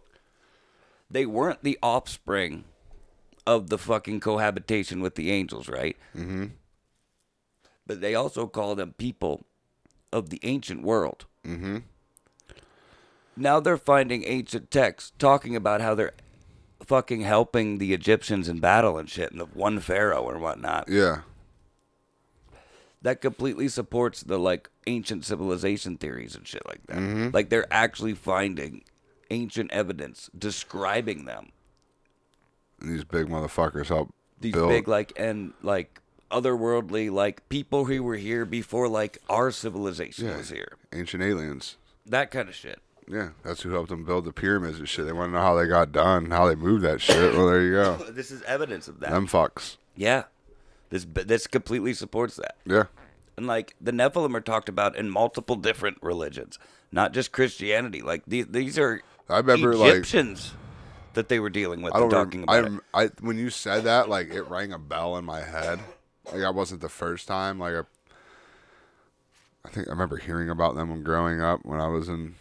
they weren't the offspring of the fucking cohabitation with the angels, right? But they also call them people of the ancient world. Now they're finding ancient texts talking about how they're fucking helping the Egyptians in battle and shit, and the one pharaoh and whatnot. Yeah. That completely supports the, like, ancient civilization theories and shit like that. Like, they're actually finding ancient evidence describing them. And these big motherfuckers help These build. big, like, and, like, otherworldly, like, people who were here before, like, our civilization was here. Ancient aliens. That kind of shit. Yeah, that's who helped them build the pyramids and shit. They want to know how they got done, how they moved that shit. Well, there you go. This is evidence of that. Them fucks. Yeah. This completely supports that. Yeah. And, like, the Nephilim are talked about in multiple different religions, not just Christianity. Like, these are I remember, Egyptians that they were dealing with and talking about it. When you said that, like, it rang a bell in my head. Like, I wasn't the first time. Like, I think I remember hearing about them when growing up when I was in...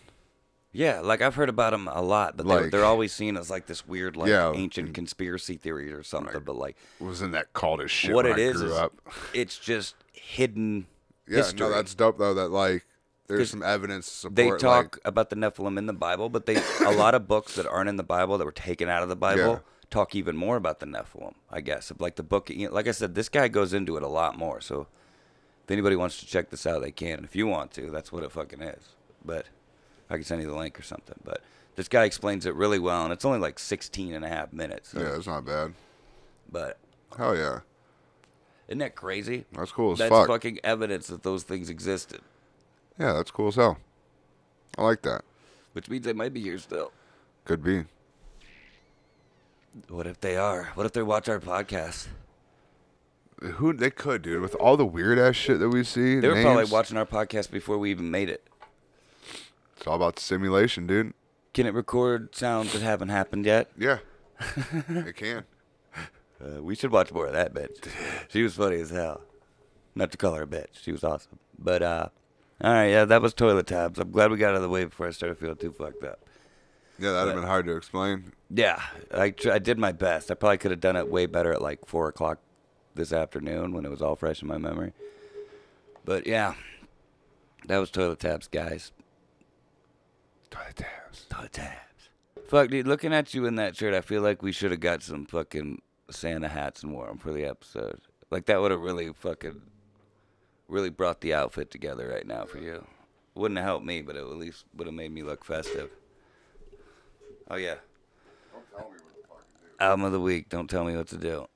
Yeah, like, I've heard about them a lot, but Like, they're always seen as, like, this weird, like, yeah, ancient conspiracy theory or something, but, like... Was in that cultish shit what when it I is grew up. It's just hidden Yeah, history. no, that's dope, though, that, like, there's some evidence to support... They talk like, about the Nephilim in the Bible, but a lot of books that aren't in the Bible, that were taken out of the Bible, talk even more about the Nephilim, I guess. Like, the book... Like I said, this guy goes into it a lot more, so... If anybody wants to check this out, they can. If you want to, that's what it fucking is. But... I can send you the link or something, but this guy explains it really well, and it's only like 16 and a half minutes. So. Yeah, it's not bad. But hell yeah, isn't that crazy? That's cool as That's fuck. fucking evidence that those things existed. Yeah, that's cool as hell. I like that. Which means they might be here still. Could be. What if they are? What if they watch our podcast? Who they could, dude, with all the weird ass shit that we see. They were probably watching our podcast before we even made it. It's all about the simulation, dude. Can it record sounds that haven't happened yet? Yeah. It can. We should watch more of that bitch. She was funny as hell. Not to call her a bitch. She was awesome. But, all right, yeah, that was Toilet Tabs. I'm glad we got out of the way before I started feeling too fucked up. Yeah, that would have been hard to explain. Yeah, I did my best. I probably could have done it way better at like 4 o'clock this afternoon when it was all fresh in my memory. But, yeah, that was Toilet Tabs, guys. Toilet Tabs. Toilet Tabs. Fuck, dude, looking at you in that shirt, I feel like we should have got some fucking Santa hats and wore them for the episode. Like, that would have really brought the outfit together right now for you. Wouldn't have helped me, but it at least would have made me look festive. Oh, yeah. Don't tell me what to fucking do. Album of the week. Don't tell me what to do.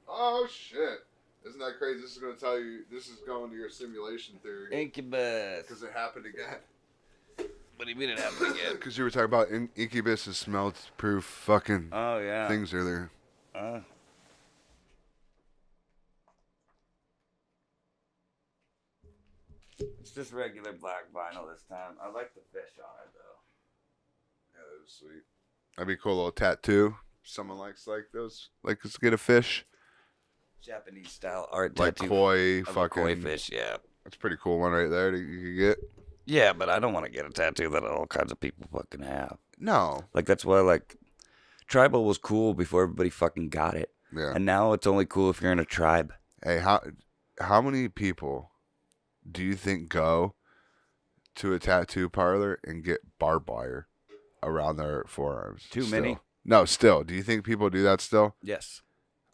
Oh, shit. Isn't that crazy? This is going to tell you, this is going to your simulation theory. Incubus. Because it happened again. What do you mean it happened again? Because you were talking about Incubus and smell-proof fucking things earlier. It's just regular black vinyl this time. I like the fish on it, though. Yeah, that was sweet. That'd be a cool little tattoo. Someone likes like those, like let's get a fish. Japanese style art like tattoo. koi, of fucking koi fish, yeah. That's a pretty cool one right there that you could get. Yeah, but I don't want to get a tattoo that all kinds of people fucking have. No. Like, that's why, like, tribal was cool before everybody fucking got it. Yeah. And now it's only cool if you're in a tribe. Hey, how many people do you think go to a tattoo parlor and get barbed wire around their forearms? Too still? many? No, still. Do you think people do that still? Yes.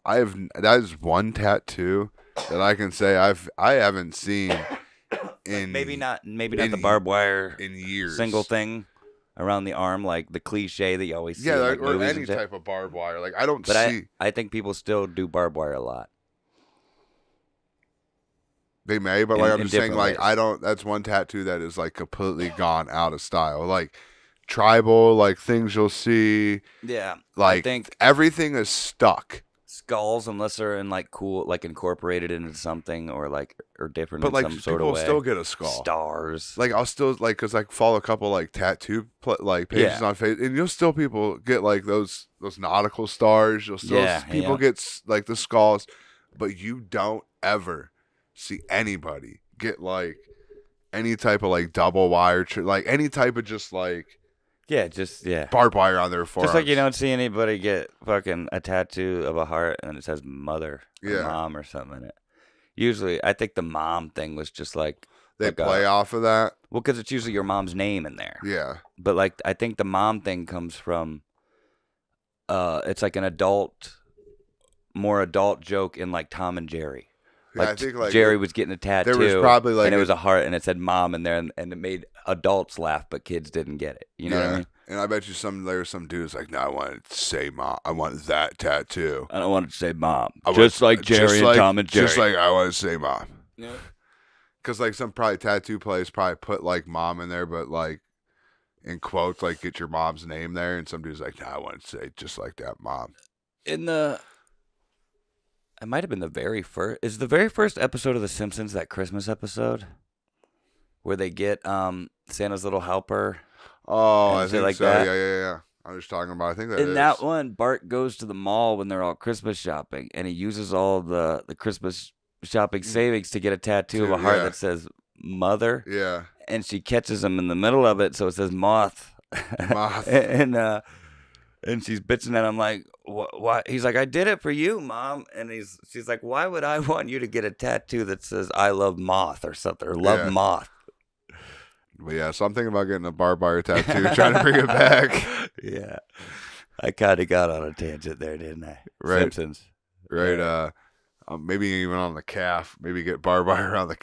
That is one tattoo that I can say I haven't seen in maybe not the barbed wire in years. Single thing around the arm, like the cliche that you always see. Yeah, like or movies any and shit. type of barbed wire. Like I don't But see. I think people still do barbed wire a lot. They may, but like I'm in just saying, like different I don't. That's one tattoo that is like completely gone out of style. Like tribal, like things you'll see. Yeah, Like I think everything is stuck skulls unless they're in like cool, like incorporated into something or different. But in like some sort people of way. still get a skull. Stars. Like I'll still like because I follow a couple like tattoo pages on Facebook, and you'll still people get like those nautical stars. You'll still people get like the skulls, but you don't ever see anybody get like any type of like double wire, like any type of just like. Yeah, barbed wire on their forearms. Just like you don't see anybody get fucking a tattoo of a heart and it says mother or mom or something in it. Usually, I think the mom thing was just like... They play off of that? Well, because it's usually your mom's name in there. Yeah. But like, I think the mom thing comes from... it's like an more adult joke in like Tom and Jerry. Like, I think like Jerry was getting a tattoo. There was probably like and it was a heart and it said mom in there and it made adults laugh, but kids didn't get it. You know what I mean? And I bet you there's some dudes like, no, I want to say mom. I want that tattoo. I don't want to say mom. Just like Jerry and Tom and Jerry. Just like I want to say mom. Yeah. Because like some probably tattoo place probably put like mom in there, but like in quotes, like get your mom's name there. And some dude's like, no, I want to say just like that mom. It might have been the very first. Is the very first episode of The Simpsons that Christmas episode where they get Santa's little helper? Oh, I think like so. That? Yeah. I was talking about. I think that in is. that one, Bart goes to the mall when they're all Christmas shopping, and he uses all the Christmas shopping savings to get a tattoo of a heart that says "Mother." Yeah. And she catches him in the middle of it, so it says "Moth." Moth. And she's bitching at him like, "Why?" He's like, "I did it for you, Mom." And she's like, "Why would I want you to get a tattoo that says I love moth or something or love moth?" But yeah, so I'm thinking about getting a barbed wire tattoo, trying to bring it back. Yeah, I kind of got on a tangent there, didn't I? Right. Simpsons. Right. Yeah. Maybe even on the calf. Maybe get barbed wire on the.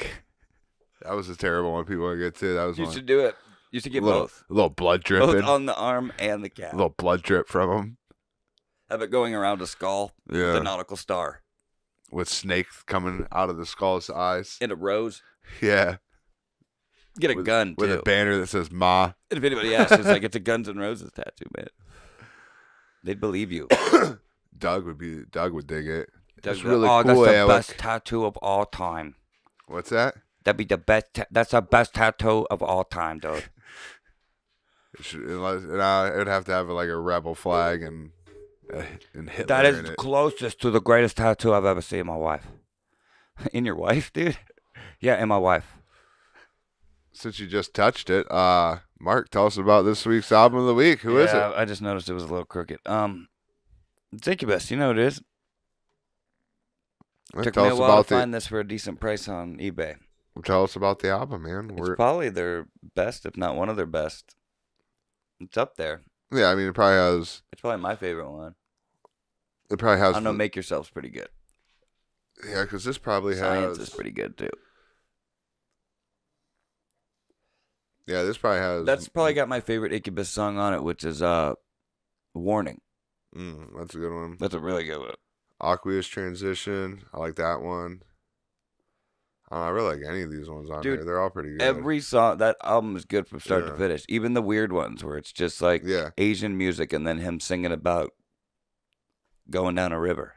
That was a terrible one. People want to get to. That was. You should do it. You should get both. A little blood dripping. Both on the arm and the calf. A little blood drip from them. Have it going around a skull. Yeah. The nautical star. With snakes coming out of the skull's eyes. In a rose. Yeah. Get a gun, too. With a banner that says Ma. And if anybody asks, it's like, it's a Guns N' Roses tattoo, man. They'd believe you. Doug would dig it. Doug's really cool, that's the best tattoo of all time. What's that? That'd be the best. That's the best tattoo of all time, dude. It would have to have like a rebel flag and Hitler. That is in it. Closest to the greatest tattoo I've ever seen in my wife. In your wife, dude? Yeah, in my wife. Since you just touched it, Mark, tell us about this week's album of the week. Who is it? I just noticed it was a little crooked. It's Incubus. You know what it is. Took me a while to find this for a decent price on eBay. Tell us about the album, man. It's probably their best, if not one of their best. It's up there. Yeah, I mean, it probably has. It's probably my favorite one. It probably has. I know Make Yourself's pretty good. Yeah, because this probably Science has. is pretty good, too. Yeah, this probably has. That's probably got my favorite Incubus song on it, which is Warning. That's a good one. That's a really good one. Aqueous Transition. I like that one. I really like any of these ones on here. They're all pretty good. Every song, that album is good from start to finish. Even the weird ones where it's just like Asian music and then him singing about going down a river.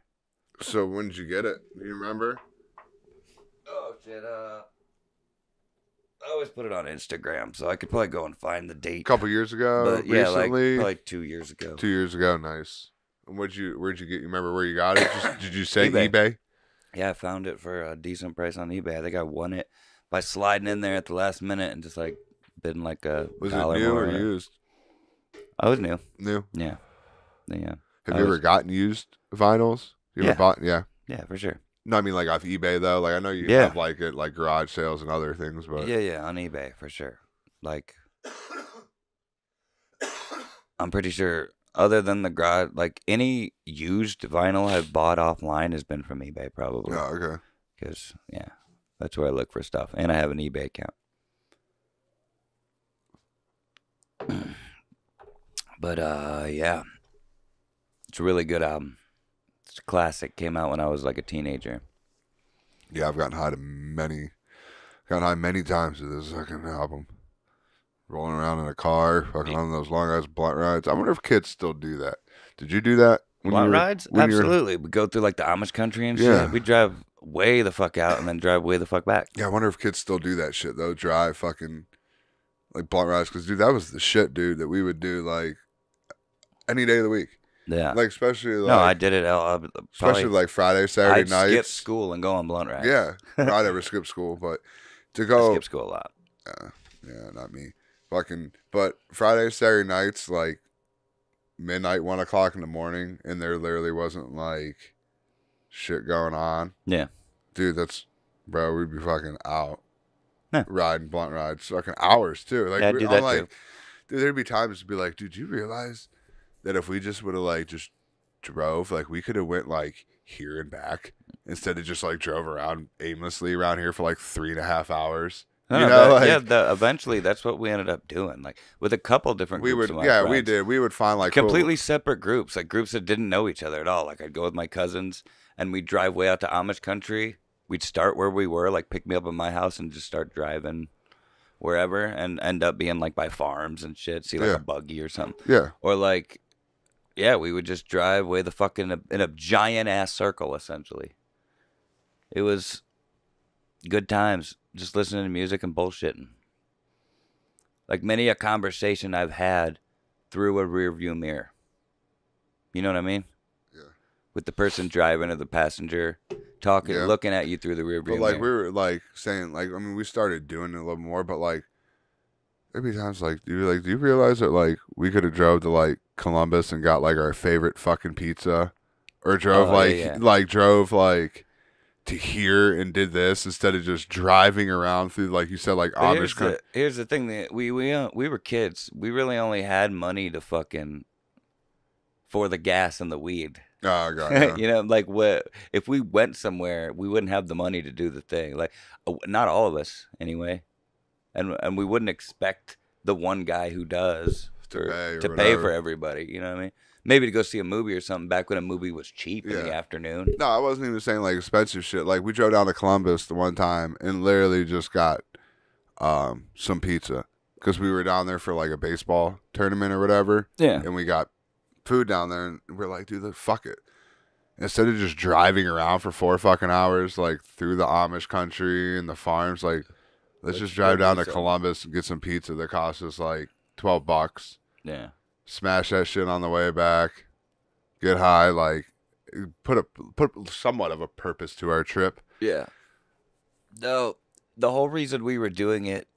So when did you get it? Do you remember? Oh, shit. I always put it on Instagram, so I could probably go and find the date. A couple years ago? But, yeah, recently? probably 2 years ago. 2 years ago, nice. And where'd you get? You remember where you got it? Did you say eBay? Yeah, I found it for a decent price on eBay. I think I won it by sliding in there at the last minute and just like bidding like a Was it dollar new more or used? I was new. New? Yeah. Have you ever gotten used vinyls? You ever bought? Yeah. Yeah, for sure. No, I mean like off eBay though. Like I know you have like it like garage sales and other things, but yeah, on eBay for sure. Like I'm pretty sure other than the garage, like any used vinyl I've bought offline has been from eBay probably. Oh, okay. Because that's where I look for stuff, and I have an eBay account. But yeah, it's a really good album. It's a classic. Came out when I was like a teenager. Yeah, I've gotten high many times to this fucking album. Rolling around in a car, fucking on those long ass blunt rides. I wonder if kids still do that. Did you do that? Blunt rides? Absolutely. We go through like the Amish country and shit. We drive way the fuck out and then drive way the fuck back. Yeah, I wonder if kids still do that shit though. Drive fucking like blunt rides, because dude, that was the shit, dude, that we would do like any day of the week. Yeah, like especially like, no, I did it. Especially like Friday, Saturday nights. Skip school and go on blunt rides. Yeah, I never skip school, but to go I skip school a lot. Yeah, not me. Fucking, but Friday, Saturday nights, like midnight, 1 o'clock in the morning, and there literally wasn't like shit going on. Yeah, dude, bro, we'd be fucking out riding blunt rides, fucking hours too. Like, yeah, do that too. Dude, there'd be times to be like, dude, you realize that if we just would have like just drove, like we could have went like here and back instead of just like drove around aimlessly around here for like 3.5 hours. Eventually that's what we ended up doing, like with a couple different groups of my friends. We did. We would find like completely separate groups, like groups that didn't know each other at all. Like I'd go with my cousins and we'd drive way out to Amish country. We'd start where we were, like pick me up at my house and just start driving wherever and end up being like by farms and shit, see like a buggy or something. Yeah. Or like, yeah, we would just drive way the fuck in a giant ass circle, essentially. It was good times, just listening to music and bullshitting. Like many a conversation I've had through a rear view mirror. You know what I mean? Yeah. With the person driving or the passenger talking, looking at you through the rear view mirror. Like we were like saying, like, I mean, we started doing it a little more, but like there'd be times like, do you realize that like we could have drove to like Columbus and got like our favorite fucking pizza, or drove drove like to here and did this instead of just driving around through, like you said, like Amish. Here's the thing, that we were kids. We really only had money to fucking for the gas and the weed. Oh god, you know, like if we went somewhere, we wouldn't have the money to do the thing. Like not all of us, anyway, and we wouldn't expect the one guy who does to pay for everybody. You know what I mean? Maybe to go see a movie or something back when a movie was cheap in the afternoon. No, I wasn't even saying like expensive shit. Like we drove down to Columbus the one time and literally just got some pizza because we were down there for like a baseball tournament or whatever. Yeah. And we got food down there and we're like, dude, fuck it. Instead of just driving around for 4 fucking hours, like through the Amish country and the farms, like let's just drive down to Columbus and get some pizza that costs us like $12. Yeah. Smash that shit on the way back, get high, like put somewhat of a purpose to our trip. Yeah. No, the whole reason we were doing it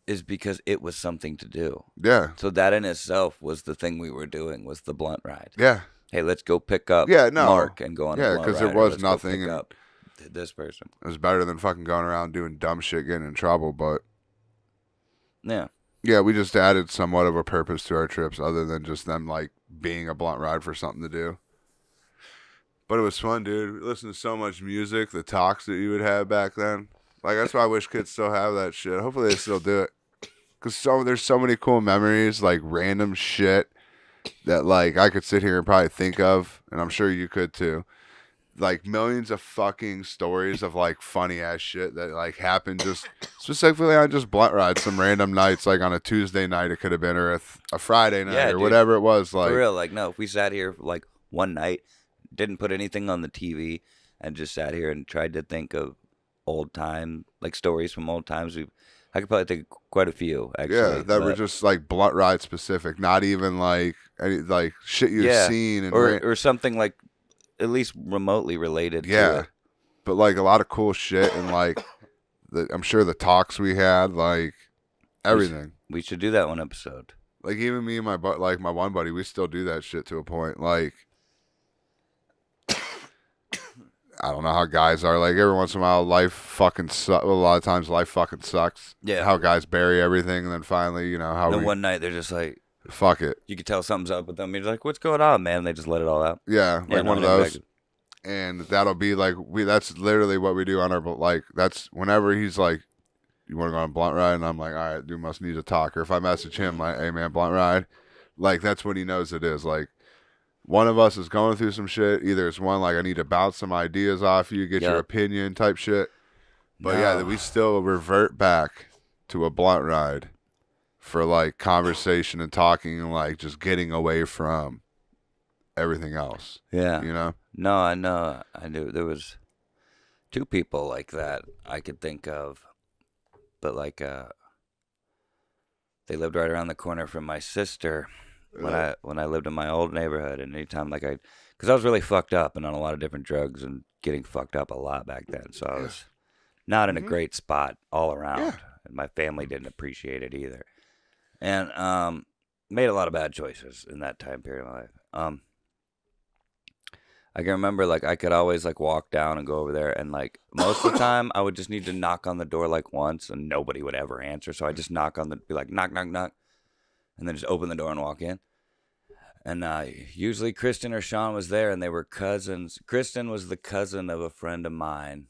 is because it was something to do. Yeah. So that in itself was the thing we were doing, was the blunt ride. Yeah. Hey, let's go pick up Mark and go on a blunt ride. Yeah, because there was nothing. Pick up this person. It was better than fucking going around doing dumb shit, getting in trouble, but yeah. Yeah, we just added somewhat of a purpose to our trips other than just them, like, being a blunt ride for something to do. But it was fun, dude. We listened to so much music, the talks that you would have back then. Like, that's why I wish kids still have that shit. Hopefully they still do it. Because there's so many cool memories, like, random shit that, like, I could sit here and probably think of, and I'm sure you could, too. Like, millions of fucking stories of, like, funny-ass shit that, like, happened just specifically on just blunt rides some random nights, like, on a Tuesday night it could have been, or a Friday night, or whatever it was. Like, for real, like, no, if we sat here, like, one night, didn't put anything on the TV, and just sat here and tried to think of old time, like, stories from old times, I could probably think of quite a few, actually. Yeah, that were just, like, blunt ride specific, not even, like, any, like, shit you've seen. And or something, like, at least remotely related to it. But like a lot of cool shit, and like I'm sure the talks we had, like everything. We should do that one episode. Like even me and my one buddy, we still do that shit to a point. Like I don't know how guys are. Like every once in a while, life fucking sucks. A lot of times, life fucking sucks. Yeah. How guys bury everything, and then finally, you know how. And then one night they're just like, fuck it. You could tell something's up with them. You're like, what's going on, man? And they just let it all out. Yeah, like one of those. And that'll be like, that's literally what we do on our, like, that's whenever he's like, you want to go on a blunt ride? And I'm like, all right, dude must need to talk. Or if I message him like, hey man, blunt ride, like that's when he knows it is. Like one of us is going through some shit. Either it's one like, I need to bounce some ideas off you, get your opinion type shit. But yeah, we still revert back to a blunt ride for like conversation and talking and like just getting away from everything else. Yeah. You know? No, I know. I knew there was 2 people like that I could think of, but like they lived right around the corner from my sister when I lived in my old neighborhood. And anytime because I was really fucked up and on a lot of different drugs and getting fucked up a lot back then, so I was not in a great spot all around, and my family didn't appreciate it either, and made a lot of bad choices in that time period of my life. I can remember, like, I could always, like, walk down and go over there, and, like, most of the time, I would just need to knock on the door, like, once, and nobody would ever answer, so I just be like, knock, knock, knock, and then just open the door and walk in. And usually Kristen or Sean was there, and they were cousins. Kristen was the cousin of a friend of mine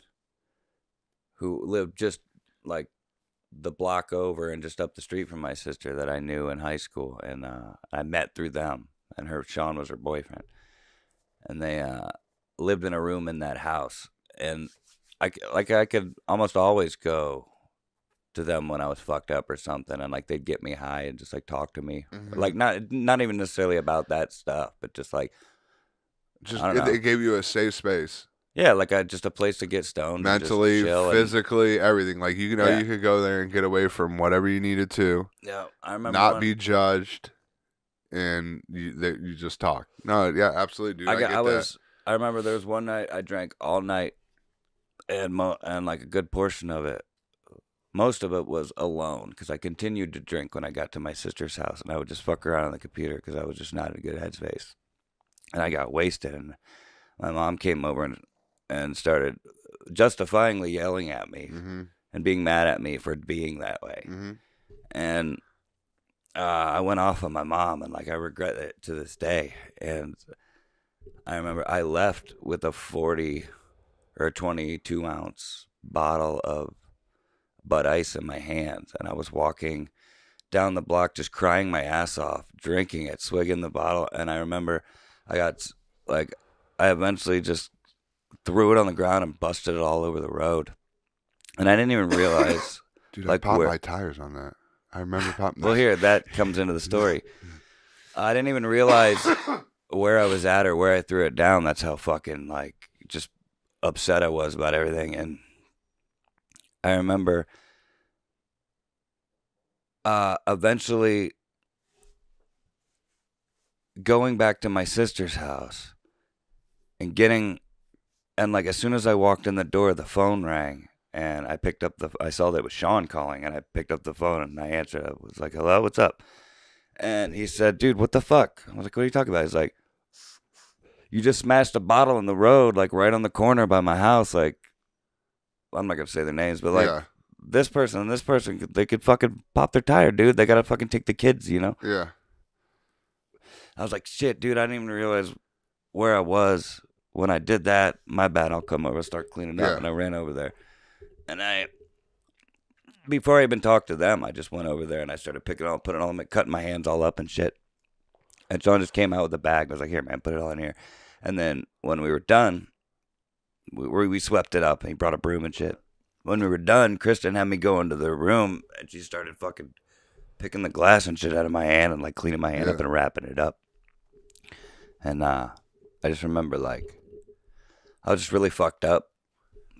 who lived just, like, the block over and just up the street from my sister that I knew in high school, and I met through them, and Sean was her boyfriend. And they lived in a room in that house, and I could almost always go to them when I was fucked up or something, and like they'd get me high and just like talk to me, like not even necessarily about that stuff, but just like they gave you a safe space. Yeah, like just a place to get stoned, mentally, physically, everything. Like you know, you could go there and get away from whatever you needed to. Yeah, I remember not be judged. And you just talk. No, yeah, absolutely, dude. I remember there was one night I drank all night, and like a good portion of it, most of it was alone, because I continued to drink when I got to my sister's house, and I would just fuck around on the computer because I was just not in a good headspace, and I got wasted, and my mom came over and started justifyingly yelling at me and being mad at me for being that way, and I went off on my mom, and like I regret it to this day. And I remember I left with a 40 or 22 ounce bottle of Bud Ice in my hands, and I was walking down the block just crying my ass off, drinking it, swigging the bottle. And I remember I eventually just threw it on the ground and busted it all over the road, and I didn't even realize. Dude, like, I popped my tires on that. I remember popping. Well, here, that comes into the story. I didn't even realize where I was at or where I threw it down. That's how fucking, like, just upset I was about everything. And I remember eventually going back to my sister's house and like, as soon as I walked in the door, the phone rang. And I picked up I saw that it was Sean calling, and I picked up the phone, and I answered. I was like, hello, what's up? And he said, dude, what the fuck? I was like, what are you talking about? He's like, you just smashed a bottle in the road, like right on the corner by my house. Like, I'm not going to say their names, but like this person and this person, they could fucking pop their tire, dude. They got to fucking take the kids, you know? Yeah. I was like, shit, dude, I didn't even realize where I was when I did that. My bad, I'll come over and start cleaning up. And I ran over there. And before I even talked to them, I just went over there and I started putting cutting my hands all up and shit. And Sean just came out with a bag. I was like, here, man, put it all in here. And then when we were done, we swept it up, and he brought a broom and shit. When we were done, Kristen had me go into the room, and she started fucking picking the glass and shit out of my hand and like cleaning my hand up and wrapping it up. And I just remember, like, I was just really fucked up.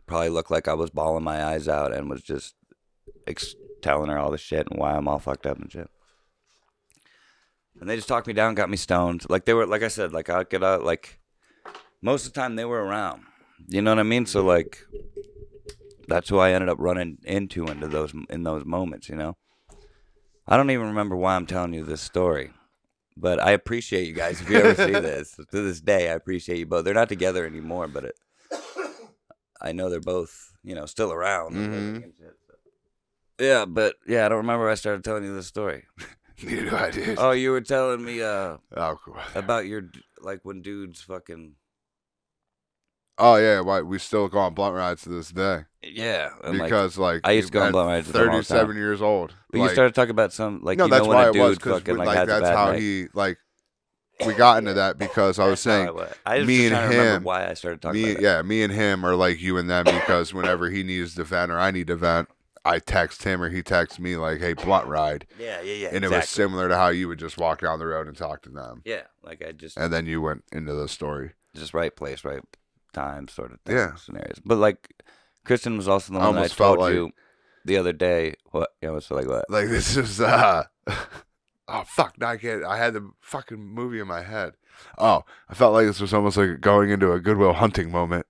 Probably looked like I was bawling my eyes out and was just telling her all the shit and why I'm all fucked up and shit. And they just talked me down, got me stoned. Like, they were, like I said, like, I'd get out, like, most of the time they were around. You know what I mean? So, like, that's who I ended up running in those moments, you know? I don't even remember why I'm telling you this story. But I appreciate you guys. If you ever see this, to this day, I appreciate you both. They're not together anymore, but I know they're both, you know, still around. And shit, so. Yeah, but yeah, I don't remember when I started telling you this story. Neither do I, dude. Oh, you were telling me about your, like, when dudes fucking. Oh yeah, why we still go on blunt rides to this day. Yeah, because like I used to go on blunt rides. 37 years old. But you started talking about some like, no, you that's know, when why a dude it was because fucking that's how he like. We got into that because I was saying me and him. Why I started talking about yeah, me and him are like you and them because whenever he needs to vent or I need to vent, I text him or he texts me like, hey, blunt ride. Yeah. And it was similar to how you would just walk down the road and talk to them. Yeah, like I just... And then you went into the story. Just right place, right time sort of thing. Yeah. Scenarios. But like, Kristen was also the one that I told you the other day. What? You know, so like what? Like this is, oh, fuck. No, I can't. I had the fucking movie in my head. Oh, I felt like this was almost like going into a Goodwill Hunting moment.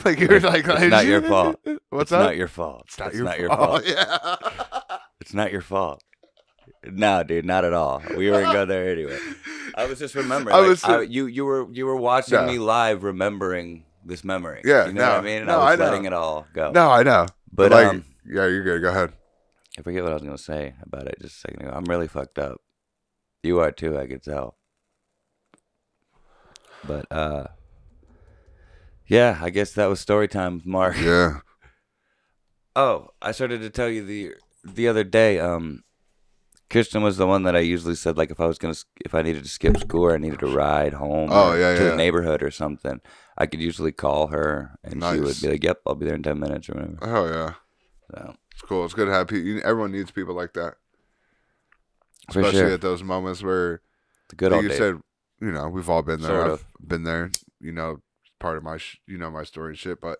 Like you were like, it's not your fault. What's that? It's not your fault. It's not your fault. Yeah. It's not your fault. No, dude, not at all. We were gonna go there anyway. I was just remembering. You were watching me live, remembering this memory. Yeah, you know what I mean. And I was letting it all go. No, I know. But like, yeah, you're good. Go ahead. I forget what I was gonna say about it just a second ago. I'm really fucked up. You are too. I could tell. But yeah, I guess that was story time, Mark. Yeah. Oh, I started to tell you the other day. Kristen was the one that I usually said, like, if I needed to skip school or I needed to ride home to the neighborhood or something, I could usually call her and she would be like, yep, I'll be there in 10 minutes or whatever. Oh, yeah. So it's cool. It's good to have people. Everyone needs people like that. Especially at those moments where, the good old you days. said, you know, we've all been there. Sort I've been there, you know, part of my, my story and shit, but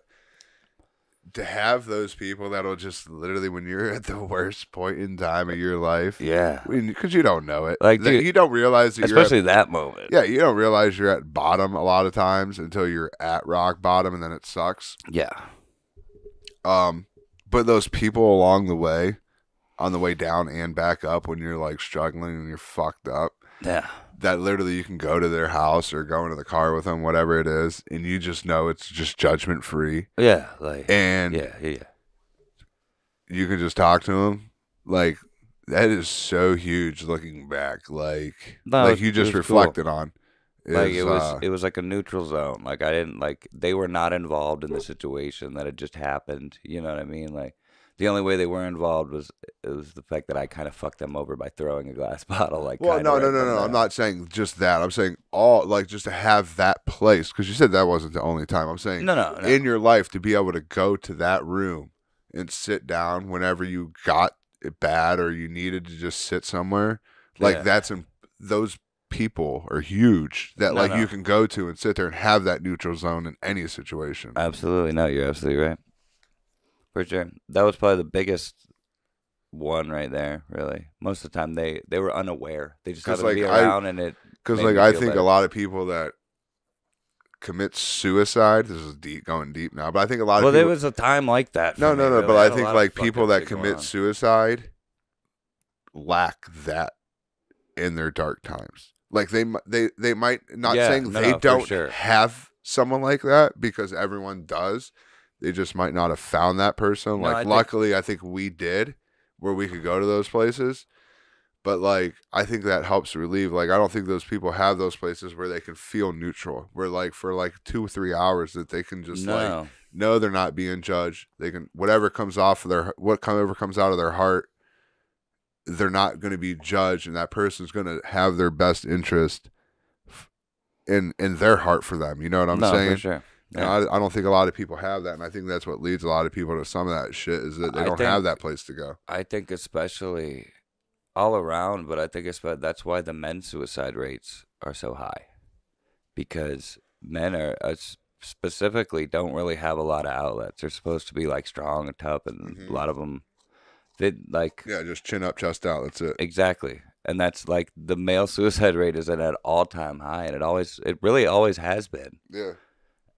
to have those people that'll just literally, when you're at the worst point in time of your life, because you don't know it, like dude, you don't realize that especially that moment. Yeah, you don't realize you're at bottom a lot of times until you're at rock bottom, and then it sucks. Yeah. But those people along the way, on the way down and back up, when you're like struggling and you're fucked up, that literally you can go to their house or go into the car with them, whatever it is, and you just know it's just judgment free. Yeah, like and you can just talk to them. Like that is so huge. Looking back, like you just reflected on. Like it was like a neutral zone. Like I didn't they were not involved in the situation that had just happened. You know what I mean? Like the only way they were involved was the fact that I kind of fucked them over by throwing a glass bottle. Like, well, no. I'm not saying just that. I'm saying just to have that place, because you said that wasn't the only time. I'm saying no. In your life to be able to go to that room and sit down whenever you got it bad or you needed to just sit somewhere. Like those people are huge that you can go to and sit there and have that neutral zone in any situation. Absolutely. No, you're absolutely right. For sure. That was probably the biggest one right there, really. Most of the time they were unaware. They just happened to be around and it... Because I think a lot of people that commit suicide, this is going deep now, but I think a lot of people... Well, there was a time like that. No, really. But I think people that commit suicide lack that in their dark times. Like they might, not saying they don't have someone like that, because everyone does. They just might not have found that person. Luckily, I think we did, where we could go to those places. But, I think that helps relieve. I don't think those people have those places where they can feel neutral. Where, for, 2 or 3 hours that they can just, know they're not being judged. They can, whatever comes out of their heart, they're not going to be judged. And that person's going to have their best interest in their heart for them. You know what I'm saying? For sure. Yeah. I don't think a lot of people have that, and I think that's what leads a lot of people to some of that shit, is that they don't have that place to go. I think especially all around, but I think that's why the men's suicide rates are so high, because men are specifically don't really have a lot of outlets. They're supposed to be strong and tough, and a lot of them, just chin up, chest out. That's it. Exactly. And that's the male suicide rate is at an all-time high, and it really always has been. Yeah.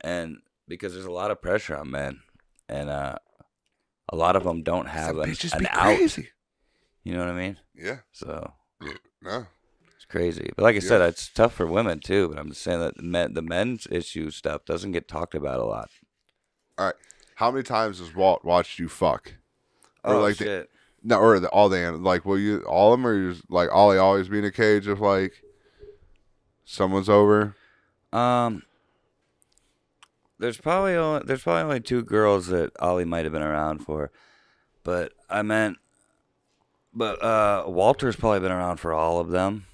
And because there's a lot of pressure on men, and a lot of them don't have an out. Crazy. You know what I mean? Yeah. So no, it's crazy. But like I said, it's tough for women too. But I'm just saying that the men's issue stuff doesn't get talked about a lot. All right, how many times has Walt watched you fuck? Or shit. All the will you all of them, or you just Ollie always be in a cage if someone's over? There's probably only 2 girls that Ollie might have been around for, but Walter's probably been around for all of them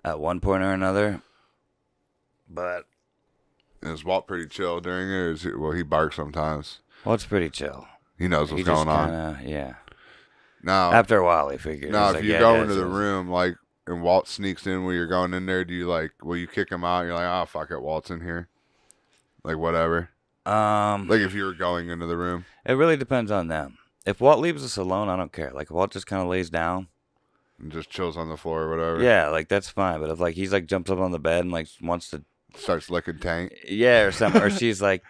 at one point or another. But is Walt pretty chill during it? Or he barks sometimes? Walt's pretty chill. He knows what's going on. Yeah. Now, after a while, he figured. Now, if you go into the room, like, and Walt sneaks in when you're going in there, will you kick him out? You're like, oh, fuck it, Walt's in here. Like, whatever. Like, if you were going into the room. It really depends on them. If Walt leaves us alone, I don't care. Like, if Walt just kind of lays down. And just chills on the floor or whatever. Yeah, like, that's fine. But if, like, he's, like, jumps up on the bed and, like, wants to. Starts licking Tank. Yeah, or something. Or she's like,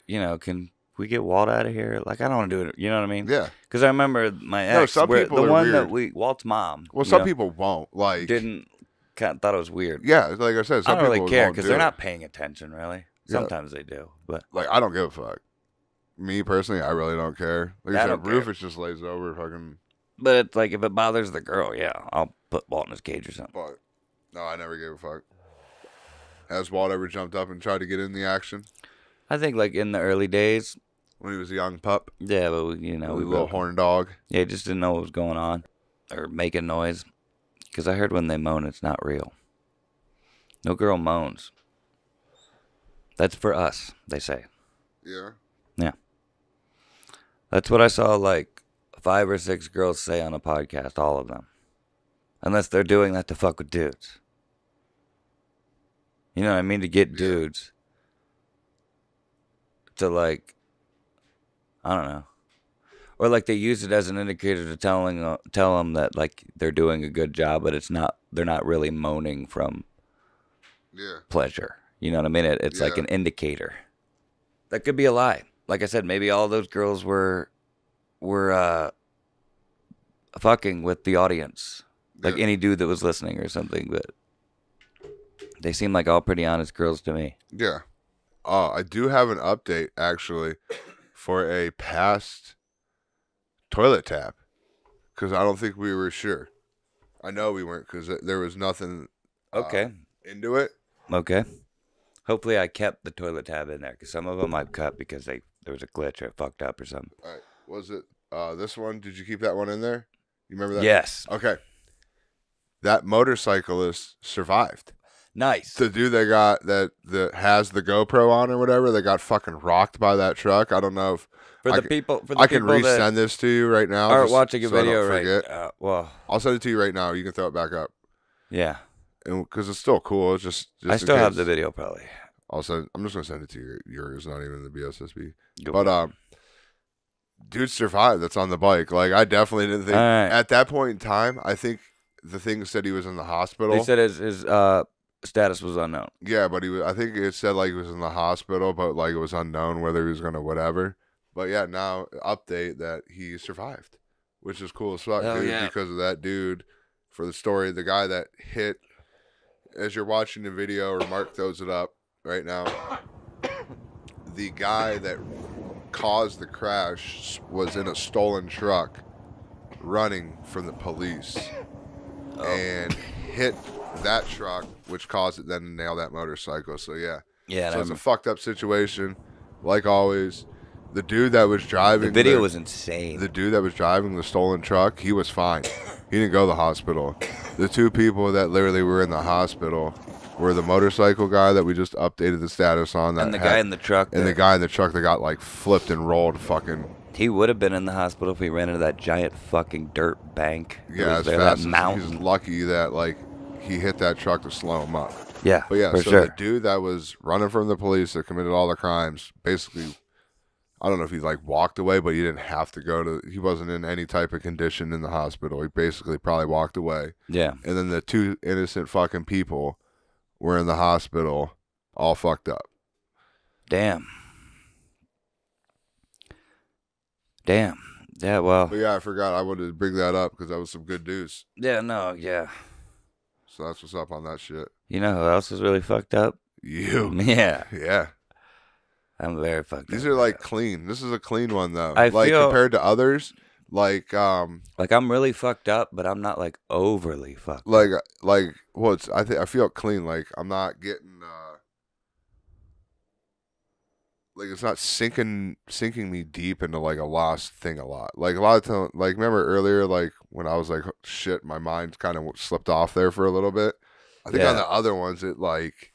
can we get Walt out of here? Like, I don't want to do it. You know what I mean? Yeah. Because I remember my ex. Some people the are one weird. that Walt's mom. Well, some people won't. Like. Thought it was weird. Yeah, like I said, some I don't really people care won't because do they're it. not paying attention, really. Sometimes they do, but like I don't give a fuck. Me personally, I really don't care. Like I said, Rufus just lays over fucking. But it's like if it bothers the girl, yeah, I'll put Walt in his cage or something. But no, I never gave a fuck. Has Walt ever jumped up and tried to get in the action? I think like in the early days when he was a young pup. Yeah, but we a little horn dog. Yeah, just didn't know what was going on or making noise. Because I heard when they moan, it's not real. No girl moans. That's for us, they say. Yeah. Yeah. That's what I saw like 5 or 6 girls say on a podcast, all of them. Unless they're doing that to fuck with dudes. You know what I mean? To get dudes to like, I don't know. Or like they use it as an indicator to tell them that like they're doing a good job, but they're not really moaning from pleasure. You know what I mean? It's like an indicator. That could be a lie. Like I said, maybe all those girls were fucking with the audience. Like any dude that was listening or something, but they seem like all pretty honest girls to me. Yeah. I do have an update actually for a past toilet tap because I don't think we were sure. I know we weren't because there was nothing into it. Okay. Hopefully I kept the toilet tab in there because some of them I've cut because there was a glitch or it fucked up or something. All right. Was it this one? Did you keep that one in there? You remember that? Yes. Okay. That motorcyclist survived. Nice. The dude they got that has the GoPro on or whatever, they got fucking rocked by that truck. I don't know if I can resend this to you right now. Are watching a video right. Well, I'll send it to you right now. You can throw it back up. Yeah. Because it's still cool. It's just I still have the video probably. I'm just gonna send it to you. Yours, not even the BSSB. But dude survived. That's on the bike. Like I definitely didn't think at that point in time. I think the thing said he was in the hospital. They said his status was unknown. Yeah, but I think it said like he was in the hospital, but like it was unknown whether he was gonna whatever. But yeah, now update that he survived, which is cool as fuck, dude. Yeah. Because of that dude. For the story, the guy that hit. As you're watching the video, or Mark throws it up right now, the guy that caused the crash was in a stolen truck running from the police and hit that truck, which caused it then to nail that motorcycle. So, yeah. So it's a fucked up situation. Like always, the dude that was driving... The video was insane. The dude that was driving the stolen truck, he was fine. He didn't go to the hospital. The 2 people that literally were in the hospital were the motorcycle guy that we just updated the status on. And the guy in the truck. And the guy in the truck that got like flipped and rolled fucking. He would have been in the hospital if he ran into that giant fucking dirt bank. Yeah, that mountain. He's lucky that like he hit that truck to slow him up. Yeah, but yeah, for so sure. The dude that was running from the police that committed all the crimes, basically, I don't know if he like walked away, but he didn't have to go to. He wasn't in any type of condition in the hospital. He basically probably walked away. Yeah. And then the 2 innocent fucking people were in the hospital, all fucked up. Damn. Yeah. Well. But yeah, I forgot. I wanted to bring that up because that was some good news. Yeah. No. Yeah. So that's what's up on that shit. You know who else is really fucked up? You. Yeah. Yeah. I'm very fucked up. These are like clean. This is a clean one though. I feel compared to others, like I'm really fucked up, but I'm not like overly fucked. I feel clean. Like I'm not getting like it's not sinking me deep into like a lost thing a lot. Like a lot of time, like remember earlier, like when I was like shit, my mind kind of slipped off there for a little bit. I think on the other ones it like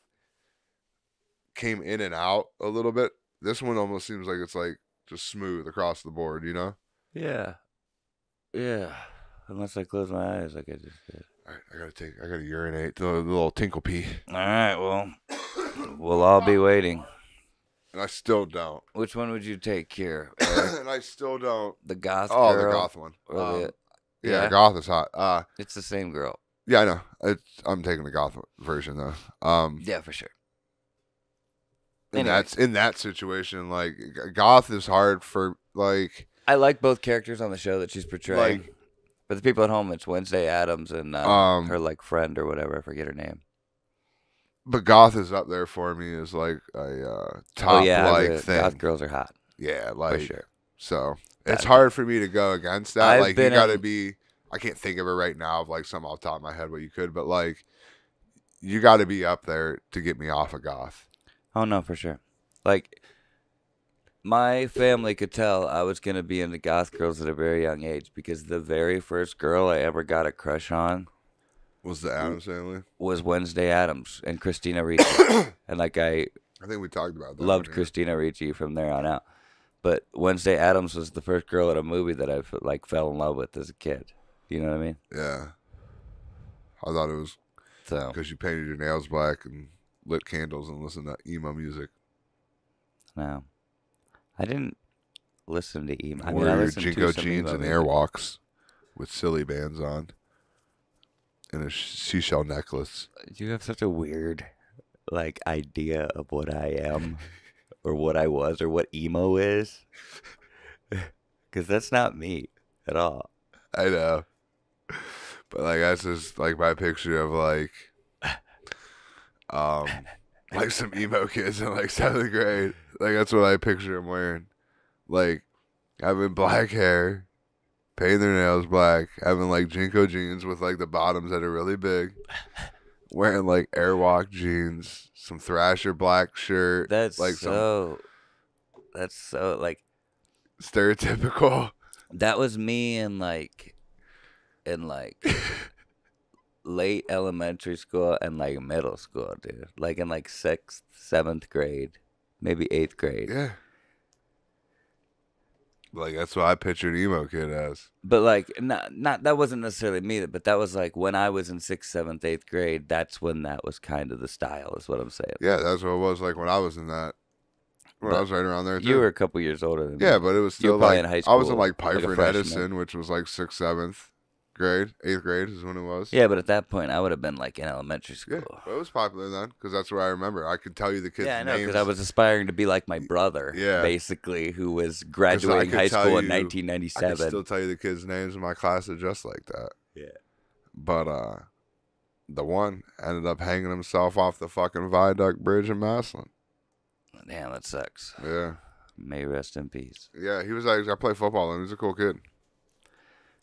came in and out a little bit. This one almost seems like it's like just smooth across the board, you know? Yeah. Yeah. Unless I close my eyes like I just did. All right, I gotta urinate, the little tinkle pee. All right, well, we'll all be waiting. And I still don't. Which one would you take here? And I still don't. The goth girl? girl? The goth one. Or yeah, goth is hot. It's the same girl. Yeah, I know. I'm taking the goth version though. Yeah, for sure. And that's in that situation. Like, goth is hard for like. I like both characters on the show that she's portraying. Like, but the people at home, it's Wednesday Addams and her like friend or whatever. I forget her name. But goth is up there for me as like a top like thing. Goth girls are hot. Yeah, like for sure. So it's hard for me to go against that. Like you gotta be. I can't think of it right now of like something off the top of my head what you could, but like you got to be up there to get me off of goth. Oh no, for sure. Like my family could tell I was gonna be into goth girls at a very young age because the very first girl I ever got a crush on was the Addams Family. Was Wednesday Addams and Christina Ricci, and like I think we talked about that. Loved Christina Ricci from there on out, but Wednesday Addams was the first girl at a movie that I like fell in love with as a kid. You know what I mean? Yeah. I thought it was because you painted your nails black and lit candles and listened to emo music. No. I didn't listen to emo. I mean, Wore I your listened Jinko to some jeans emo and music. Airwalks with silly bands on and a seashell necklace. You have such a weird like idea of what I am or what I was or what emo is. Because that's not me at all. I know. But like that's just like my picture of like some emo kids in like 7th grade. Like that's what I picture them wearing. Like having black hair, painting their nails black, having like Jinko jeans with like the bottoms that are really big, wearing like Airwalk jeans, some Thrasher black shirt. That's like so like stereotypical. That was me in like late elementary school and like middle school, dude. Like in like 6th, 7th grade, maybe 8th grade. Yeah. Like that's what I pictured emo kid as. But like not that wasn't necessarily me, but that was like when I was in 6th, 7th, 8th grade, that's when that was kind of the style, is what I'm saying. Yeah, that's what it was like when I was in that. When I was right around there too. You were a couple years older than me. Yeah, but it was still you were probably like in high school. I was in like Piper like and Edison, which was like 6th, 7th grade, 8th grade is when it was. Yeah, but at that point I would have been like in elementary school. Yeah, but it was popular then because that's what I remember. I could tell you the kids' Yeah, I know, names. because I was aspiring to be like my brother. Yeah, basically, who was graduating high school in 1997. I could still tell you the kids' names in my class that just like that. Yeah, but the one ended up hanging himself off the fucking viaduct bridge in Massillon. Damn, that sucks. Yeah. May rest in peace. Yeah, he was like, I play football and he was a cool kid.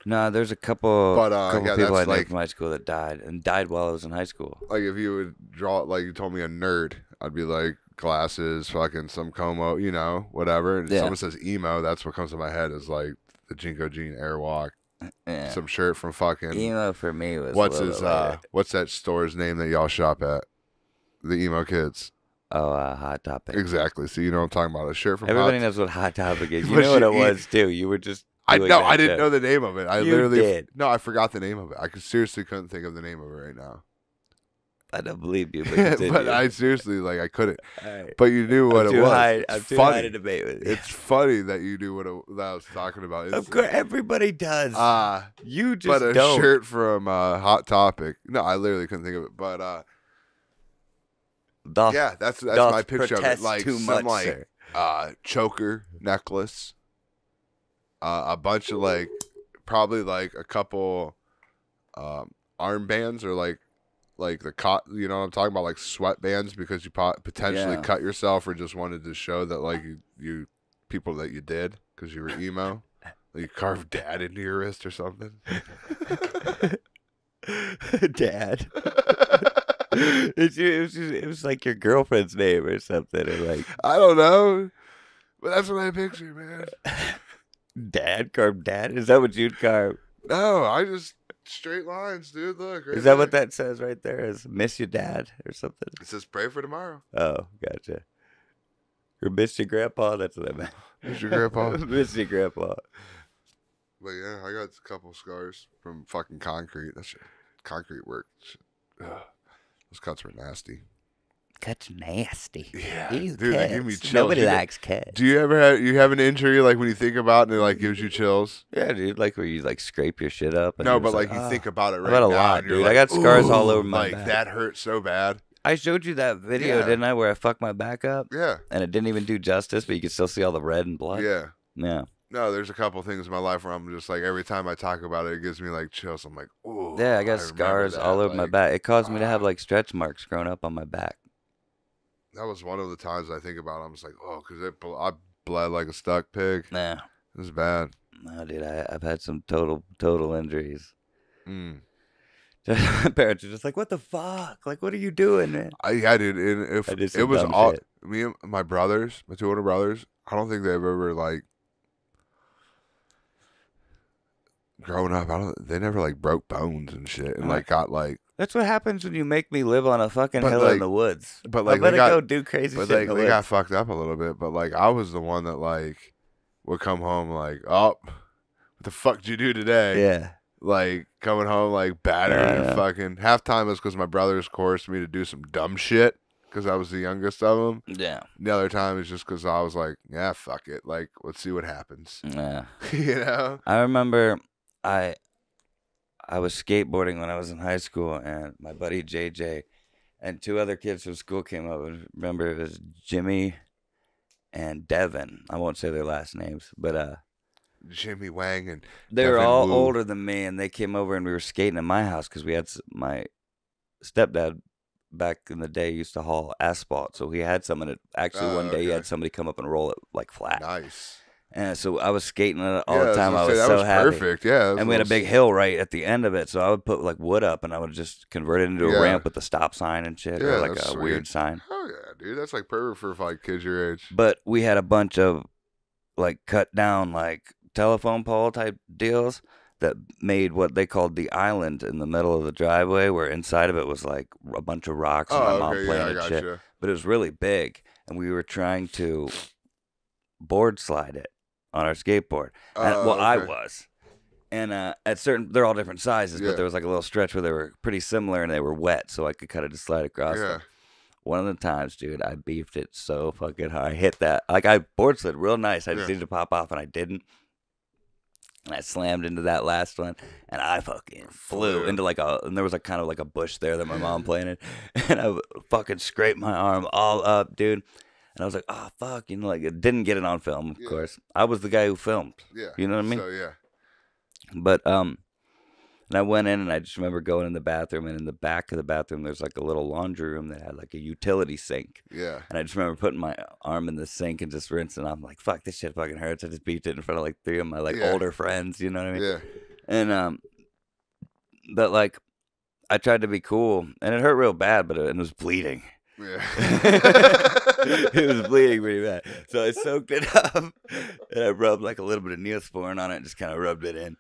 No, there's a couple yeah, people I knew like, from high school that died while I was in high school. Like if you would draw, like you told me a nerd, I'd be like glasses, fucking some como, you know, whatever. And if someone says emo, that's what comes to my head is like the Jinko jean Airwalk, some shirt from fucking emo for me was what's that store's name that y'all shop at? The emo kids. Oh, Hot Topic. Exactly. So you know what I'm talking about. A shirt from Everybody knows what Hot Topic is. You know what it was too. You were just I didn't know the name of it. I literally did. No, I forgot the name of it. I seriously couldn't think of the name of it right now. I don't believe you, but, but I seriously I couldn't. Right. But you knew what it was. I'm too high to debate with you. It's funny that you knew that I was talking about. Of course, everybody does. You just but a don't. shirt from Hot Topic. No, I literally couldn't think of it. But yeah, that's my picture of it. Like some choker necklace, a bunch of probably a couple armbands or like the you know what I'm talking about, like sweatbands because you potentially cut yourself or just wanted to show that you people that you did because you were emo. You carved dad into your wrist or something. Dad. It was like your girlfriend's name or something, or I don't know, but that's what I picture, man. Dad carved dad. Is that what you'd carve? No, I just straight lines, dude. Look, is that what that says right there? Is miss your dad or something? It says pray for tomorrow. Oh, gotcha. Or missed your grandpa? That's what I meant. Missed your grandpa? Missed your grandpa. But yeah, I got a couple scars from fucking concrete. That shit, concrete work. Shit. Ugh. Those cuts were nasty. Cuts nasty. Yeah, Ew, dude, they give me cuts. chills. Nobody likes cuts. Do you ever have an injury like when you think about it and it like gives you chills? Yeah, dude, like where you like scrape your shit up. And No, you're but just like you think about it right about now. a lot, and you're dude. like, I got scars all "Ooh," over my like back. that hurt so bad. I showed you that video, Yeah. didn't I, where I fucked my back up? Yeah. And it didn't even do justice, but you could still see all the red and blood. Yeah. Yeah. No, there's a couple things in my life where I'm just like, every time I talk about it, it gives me like chills. I'm like, ooh. Yeah, I got remember scars that, all over my like, back. It caused me to have like stretch marks growing up on my back. That was one of the times I think about it. I'm just like, oh, because I bled like a stuck pig. Nah. It was bad. No, dude, I've had some total injuries. Mm. My parents are just like, what the fuck? Like, what are you doing, man? Yeah, dude. And if I did it some was dumb all shit. me and my brothers, my two older brothers, I don't think they've ever like growing up. They never like broke bones and shit, and like got like. That's what happens when you make me live on a fucking But, hill like- in the woods. But like I better they got, go do crazy but shit like in the they woods. got fucked up a little bit. But like I was the one that like would come home like, oh, what the fuck did you do today? Yeah. Like coming home like battered and fucking. Halftime was because my brothers coerced me to do some dumb shit because I was the youngest of them. Yeah. The other time is just because I was like, yeah, fuck it. Like, let's see what happens. Yeah. You know? I remember I was skateboarding when I was in high school, and my buddy JJ and two other kids from school came up. And remember, it was Jimmy and Devin. I won't say their last names, but Jimmy Wang and they were Devin all Wu. older than me, and they came over and we were skating at my house because we had my stepdad back in the day used to haul asphalt, so he had some, and actually one day he had somebody come up and roll it like flat. Nice. And so I was skating it all Yeah, the time. I was that so was happy. perfect. Yeah. And we had a big hill right at the end of it, so I would put like wood up, and I would just convert it into a ramp with a stop sign and shit, or like that's a sweet. weird sign. Oh yeah, dude, that's like perfect for like kids your age. But we had a bunch of like cut down like telephone pole type deals that made what they called the island in the middle of the driveway, where inside of it was like a bunch of rocks and my mom planted shit. But it was really big, and we were trying to board slide it on our skateboard. And, I was. And they're all different sizes, but there was like a little stretch where they were pretty similar and they were wet, so I could kind of just slide across them. One of the times, dude, I beefed it so fucking hard. I hit that. Like, I board slid real nice. I just needed to pop off, and I didn't. And I slammed into that last one, and I fucking flew into like and there was like kind of like a bush there that my mom planted, and I fucking scraped my arm all up, dude. And I was like, oh, fuck, you know, like, it didn't get it on film, of course. I was the guy who filmed. Yeah. You know what I mean? So, yeah. But, and I went in, and I just remember going in the bathroom, and in the back of the bathroom, there's like a little laundry room that had like a utility sink. Yeah. And I just remember putting my arm in the sink and just rinsing. I'm like, fuck, this shit fucking hurts. I just beefed it in front of like three of my like older friends, you know what I mean? Yeah. And, but like, I tried to be cool, and it hurt real bad, but it was bleeding. Yeah. It was bleeding pretty bad. So I soaked it up, and I rubbed like a little bit of Neosporin on it and just kind of rubbed it in.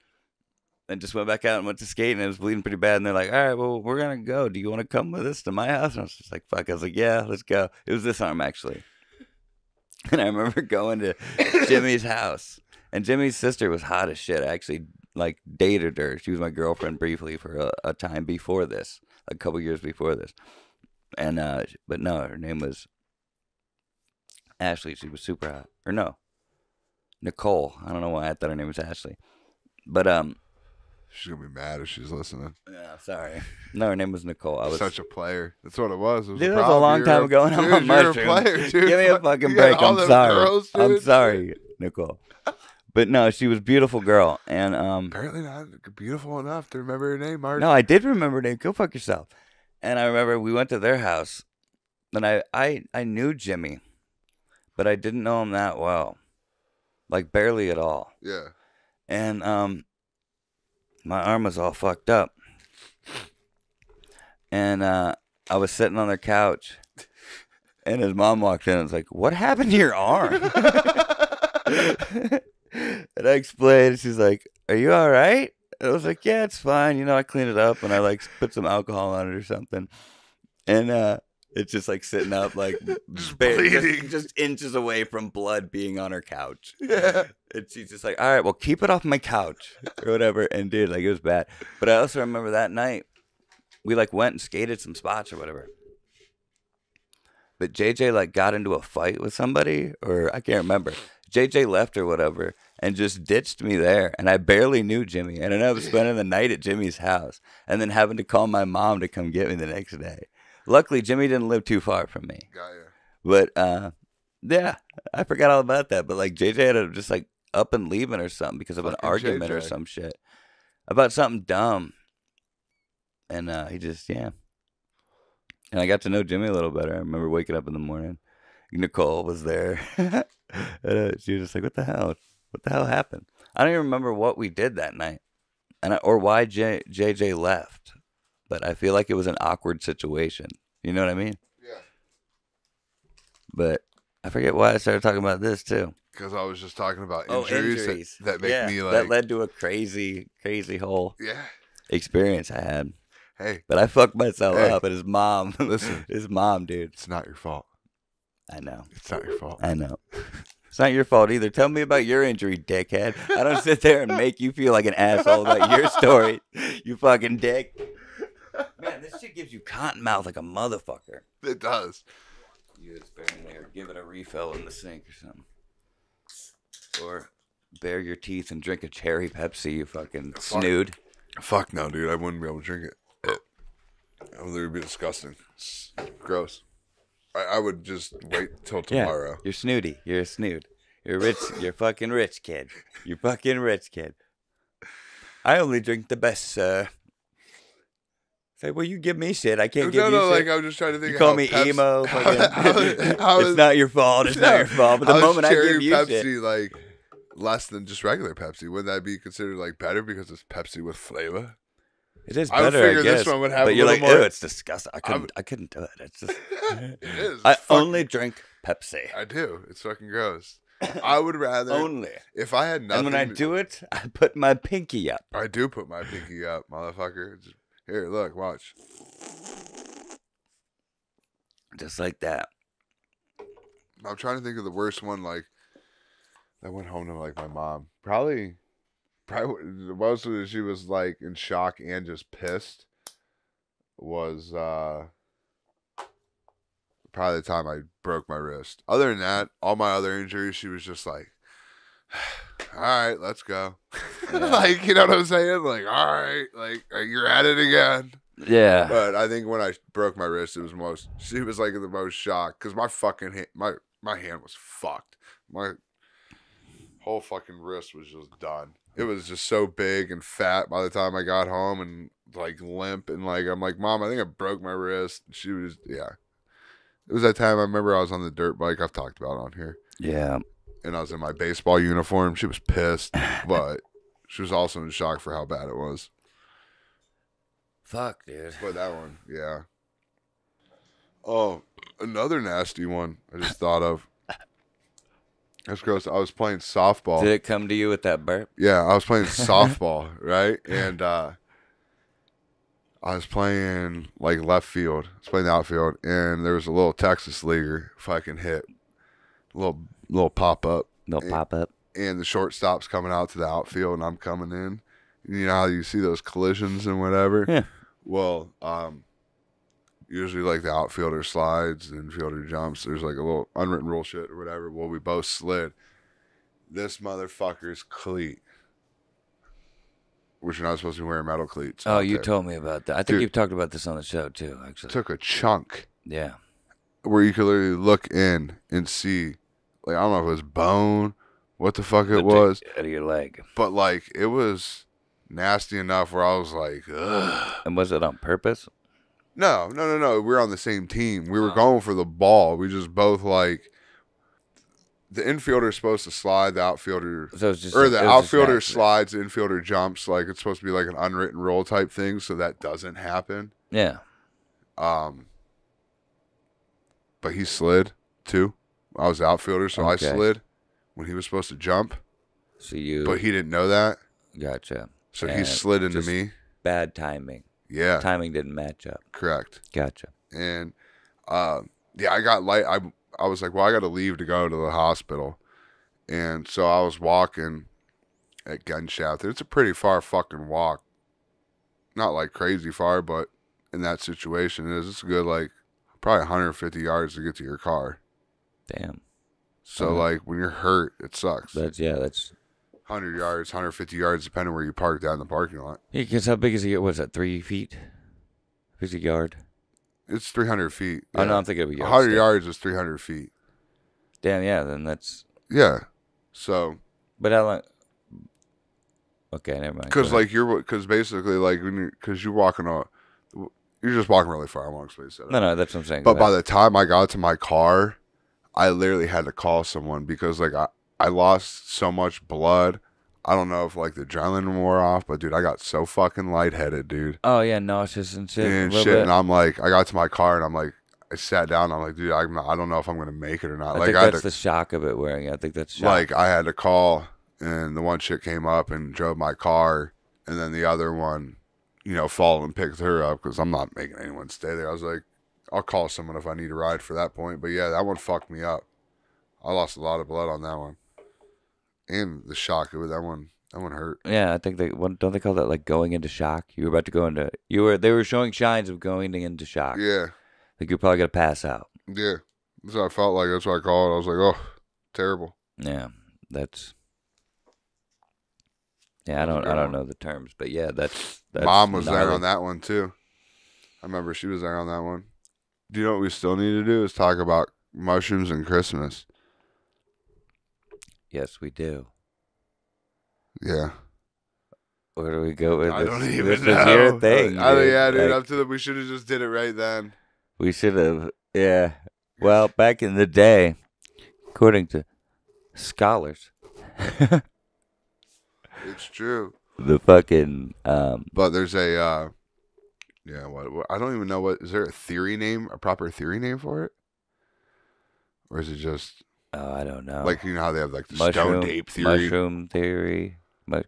And just went back out and went to skate, and it was bleeding pretty bad. And they're like, all right, well, we're going to go. Do you want to come with us to my house? And I was just like, fuck. I was like, yeah, let's go. It was this arm, actually. And I remember going to Jimmy's house. And Jimmy's sister was hot as shit. I actually, like, dated her. She was my girlfriend briefly for a time before this, a couple years before this. And, but no, her name was Ashley. She was super hot. Or no, Nicole. I don't know why I thought her name was Ashley. But, she's gonna be mad if she's listening. Yeah, sorry. No, her name was Nicole. I was such a player. That's what it was. It was dude, that was a long time ago, and I'm a mushroom. You're a player, dude. Give me a fucking break. I'm sorry. Girls, I'm sorry, Nicole. But no, she was a beautiful girl, and apparently not beautiful enough to remember her name, Mark. No, I did remember her name. Go fuck yourself. And I remember we went to their house, and I knew Jimmy, but I didn't know him that well, like barely at all. Yeah. And my arm was all fucked up, and I was sitting on their couch, and his mom walked in and was like, "What happened to your arm?" And I explained. She's like, "Are you all right?" And I was like, "Yeah, it's fine. You know, I cleaned it up and I like put some alcohol on it or something." And It's just like sitting up, like just inches away from blood being on her couch. Yeah. And she's just like, all right, well, keep it off my couch or whatever. And dude, like, it was bad. But I also remember that night we like went and skated some spots or whatever. But JJ like got into a fight with somebody, or I can't remember. JJ left or whatever and just ditched me there. And I barely knew Jimmy. And I ended up spending the night at Jimmy's house and then having to call my mom to come get me the next day. Luckily, Jimmy didn't live too far from me. Got you. But, yeah, I forgot all about that. But, like, JJ had to just, like, up and leaving or something because of an argument or some shit. About something dumb. And he just, yeah. And I got to know Jimmy a little better. I remember waking up in the morning. Nicole was there. And, she was just like, what the hell? What the hell happened? I don't even remember what we did that night. Or why JJ left. But I feel like it was an awkward situation. You know what I mean? Yeah. But I forget why I started talking about this, too. Because I was just talking about injuries. That make me like... That led to a crazy whole experience I had. Hey. But I fucked myself up, and his mom... Listen. His mom, dude. It's not your fault. I know. It's not your fault. I know. It's not your fault either. Tell me about your injury, dickhead. I don't sit there and make you feel like an asshole about your story, you fucking dick. Man, this shit gives you cotton mouth like a motherfucker. It does. You just sparingly or give it a refill in the sink or something. Or bare your teeth and drink a cherry Pepsi, you fucking snood. Fuck no, dude. I wouldn't be able to drink it. It would literally be disgusting. It's gross. I would just wait till tomorrow. Yeah, you're snooty. You're a snood. You're rich. You're fucking rich, kid. You're fucking rich, kid. I only drink the best, sir. Say, well, you give me shit. I can't give you shit. Like, I was just trying to think you of call me emo. It's not your fault. It's not your fault. But the moment I give you Pepsi, shit. like, less than just regular Pepsi, wouldn't that be considered, like, better because it's Pepsi with flavor? It is better, I guess. This one would have but a you're like, more... ew, it's disgusting. I couldn't do it. It's just... It is. I only drink Pepsi. I do. It's fucking gross. I would rather... Only. If I had nothing... And when I do it, I put my pinky up. I do put my pinky up, motherfucker. Here, look, watch. Just like that. I'm trying to think of the worst one, like, that went home to, like, my mom. Probably mostly she was, like, in shock and just pissed was probably the time I broke my wrist. Other than that, all my other injuries, she was just like, all right, let's go. Yeah. Like, you know what I'm saying? Like, all right, like, you're at it again. Yeah. But I think when I broke my wrist, it was she was, like, in the most shock because my fucking hand, my hand was fucked. My whole fucking wrist was just done. It was just so big and fat by the time I got home and, like, limp. And, like, I'm like, Mom, I think I broke my wrist. And she was, yeah. It was that time I remember I was on the dirt bike. I've talked about it on here. Yeah. And I was in my baseball uniform. She was pissed, but she was also in shock for how bad it was. Fuck, dude. But that one, yeah. Oh, another nasty one I just thought of. That's gross. I was playing softball. Did it come to you with that burp? Yeah, I was playing softball, right? And I was playing, like, left field. I was playing the outfield, and there was a little Texas leaguer fucking hit. Little pop-up. Pop-up. And the shortstop's coming out to the outfield, and I'm coming in. You know how you see those collisions and whatever? Yeah. Well, usually, like, the outfielder slides, the infielder jumps. There's, like, a little unwritten rule shit or whatever. Well, we both slid. This motherfucker's cleat, which you're not supposed to be wearing metal cleats. Oh, you told me about that. I think you've talked about this on the show, too, actually. Took a chunk. Yeah. Where you could literally look in and see, like, I don't know if it was bone, what the fuck it was. Out of your leg. But, like, it was nasty enough where I was like, ugh. And was it on purpose? No. We're on the same team. We were going for the ball. We just both, like, the infielder's supposed to slide, the outfielder, so it's just, or the outfielder slides, the infielder jumps. Like, it's supposed to be like an unwritten rule type thing, so that doesn't happen. Yeah. But he slid too. I was the outfielder, so I slid when he was supposed to jump. But he didn't know that. Gotcha. So he slid into me. Bad timing. Yeah. Timing didn't match up. Correct. Gotcha. And Yeah, I got light. I was like, well, I got to leave to go to the hospital. And so I was walking at Genshaft. It's a pretty far fucking walk. Not like crazy far, but in that situation, it's a good, like, probably 150 yards to get to your car. Damn. So, like, when you're hurt, it sucks. That's 100 yards, 150 yards, depending where you park down in the parking lot. Yeah, because how big is it? What's that, 3 feet? 50 yard? It's 300 feet. Yeah. Oh, no, I'm thinking of a yard. 100 yards is 300 feet. Damn, yeah, then that's... Yeah. So... But how long... Okay, never mind. Because basically, like, because you're walking you're just walking really far. I won't explain that. No, that's what I'm saying. But by the time I got to my car, I literally had to call someone because, like, I lost so much blood. I don't know if, like, the adrenaline wore off, but, dude, I got so fucking lightheaded, dude. Oh, yeah, nauseous and shit. And I'm like, I got to my car, and I'm like, I sat down, and I'm like, dude, I don't know if I'm going to make it or not. I like, think that's the shock of it wearing it. I think that's shock. Like, I had to call, and the one chick came up and drove my car, and then the other one, you know, followed and picked her up, because I'm not making anyone stay there. I was like, I'll call someone if I need a ride for that point. But, yeah, that one fucked me up. I lost a lot of blood on that one. And the shock of it, that one hurt. Yeah, I think don't they call that like going into shock? You were about to go into they were showing signs of going into shock. Yeah. Like you're probably gonna pass out. Yeah. That's what I felt like. That's what I called it. I was like, oh, terrible. Yeah. I don't know the terms, but yeah, that's Mom was there on that one too. I remember she was there on that one. Do you know what we still need to do is talk about mushrooms and Christmas? Yes, we do. Yeah. Where do we go with this? I don't even this know. Is your thing, yeah, dude. Like, Up to we should have just did it right then. We should have. Yeah. Well, back in the day, according to scholars, it's true. The fucking. But there's a. Yeah. What? I don't even know what. Is there a proper theory name for it, or is it just? Oh, I don't know. Like, you know how they have, like, the stoned ape theory? Mushroom theory.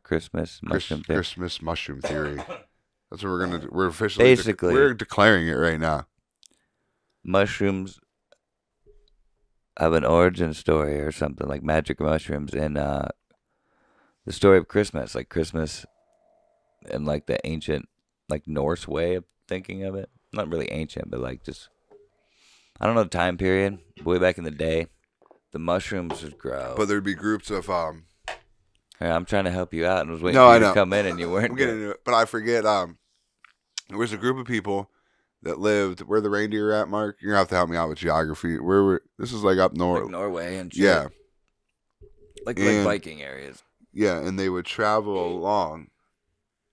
Christmas mushroom theory. Christmas mushroom theory. That's what we're going to do. We're officially... Basically... we're declaring it right now. Mushrooms have an origin story or something, like magic mushrooms in the story of Christmas. Like, Christmas and, like, the ancient, like, Norse way of thinking of it. Not really ancient, but, like, just... I don't know the time period. Way back in the day. The mushrooms would grow. But there'd be groups of... I'm trying to help you out and was waiting for you to come in and you weren't. I'm getting into it. But I forget, there was a group of people that lived... Where the reindeer at, Mark? You're going to have to help me out with geography. This is like up north. Like Norway and shit. Yeah. Like Viking areas. Yeah, and they would travel along.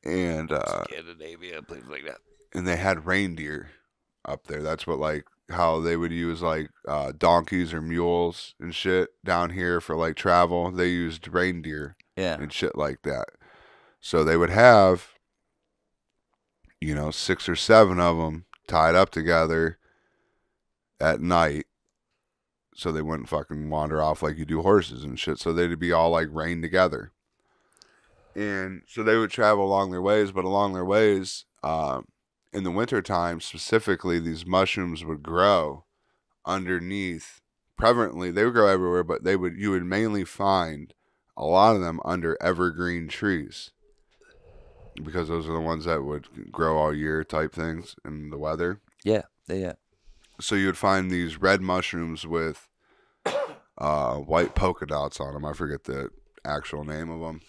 And... Scandinavia, places like that. And they had reindeer up there. That's what, like... How they would use like donkeys or mules and shit down here for like travel. They used reindeer and shit like that. So they would have, 6 or 7 of them tied up together at night. So they wouldn't fucking wander off like you do horses and shit. So they'd be all like reined together. And so they would travel along their ways, but along their ways, in the wintertime, specifically, these mushrooms would grow underneath. Prevalently, they would grow everywhere, but you would mainly find a lot of them under evergreen trees. Because those are the ones that would grow all year type things in the weather. Yeah. So you would find these red mushrooms with white polka dots on them. I forget the actual name of them.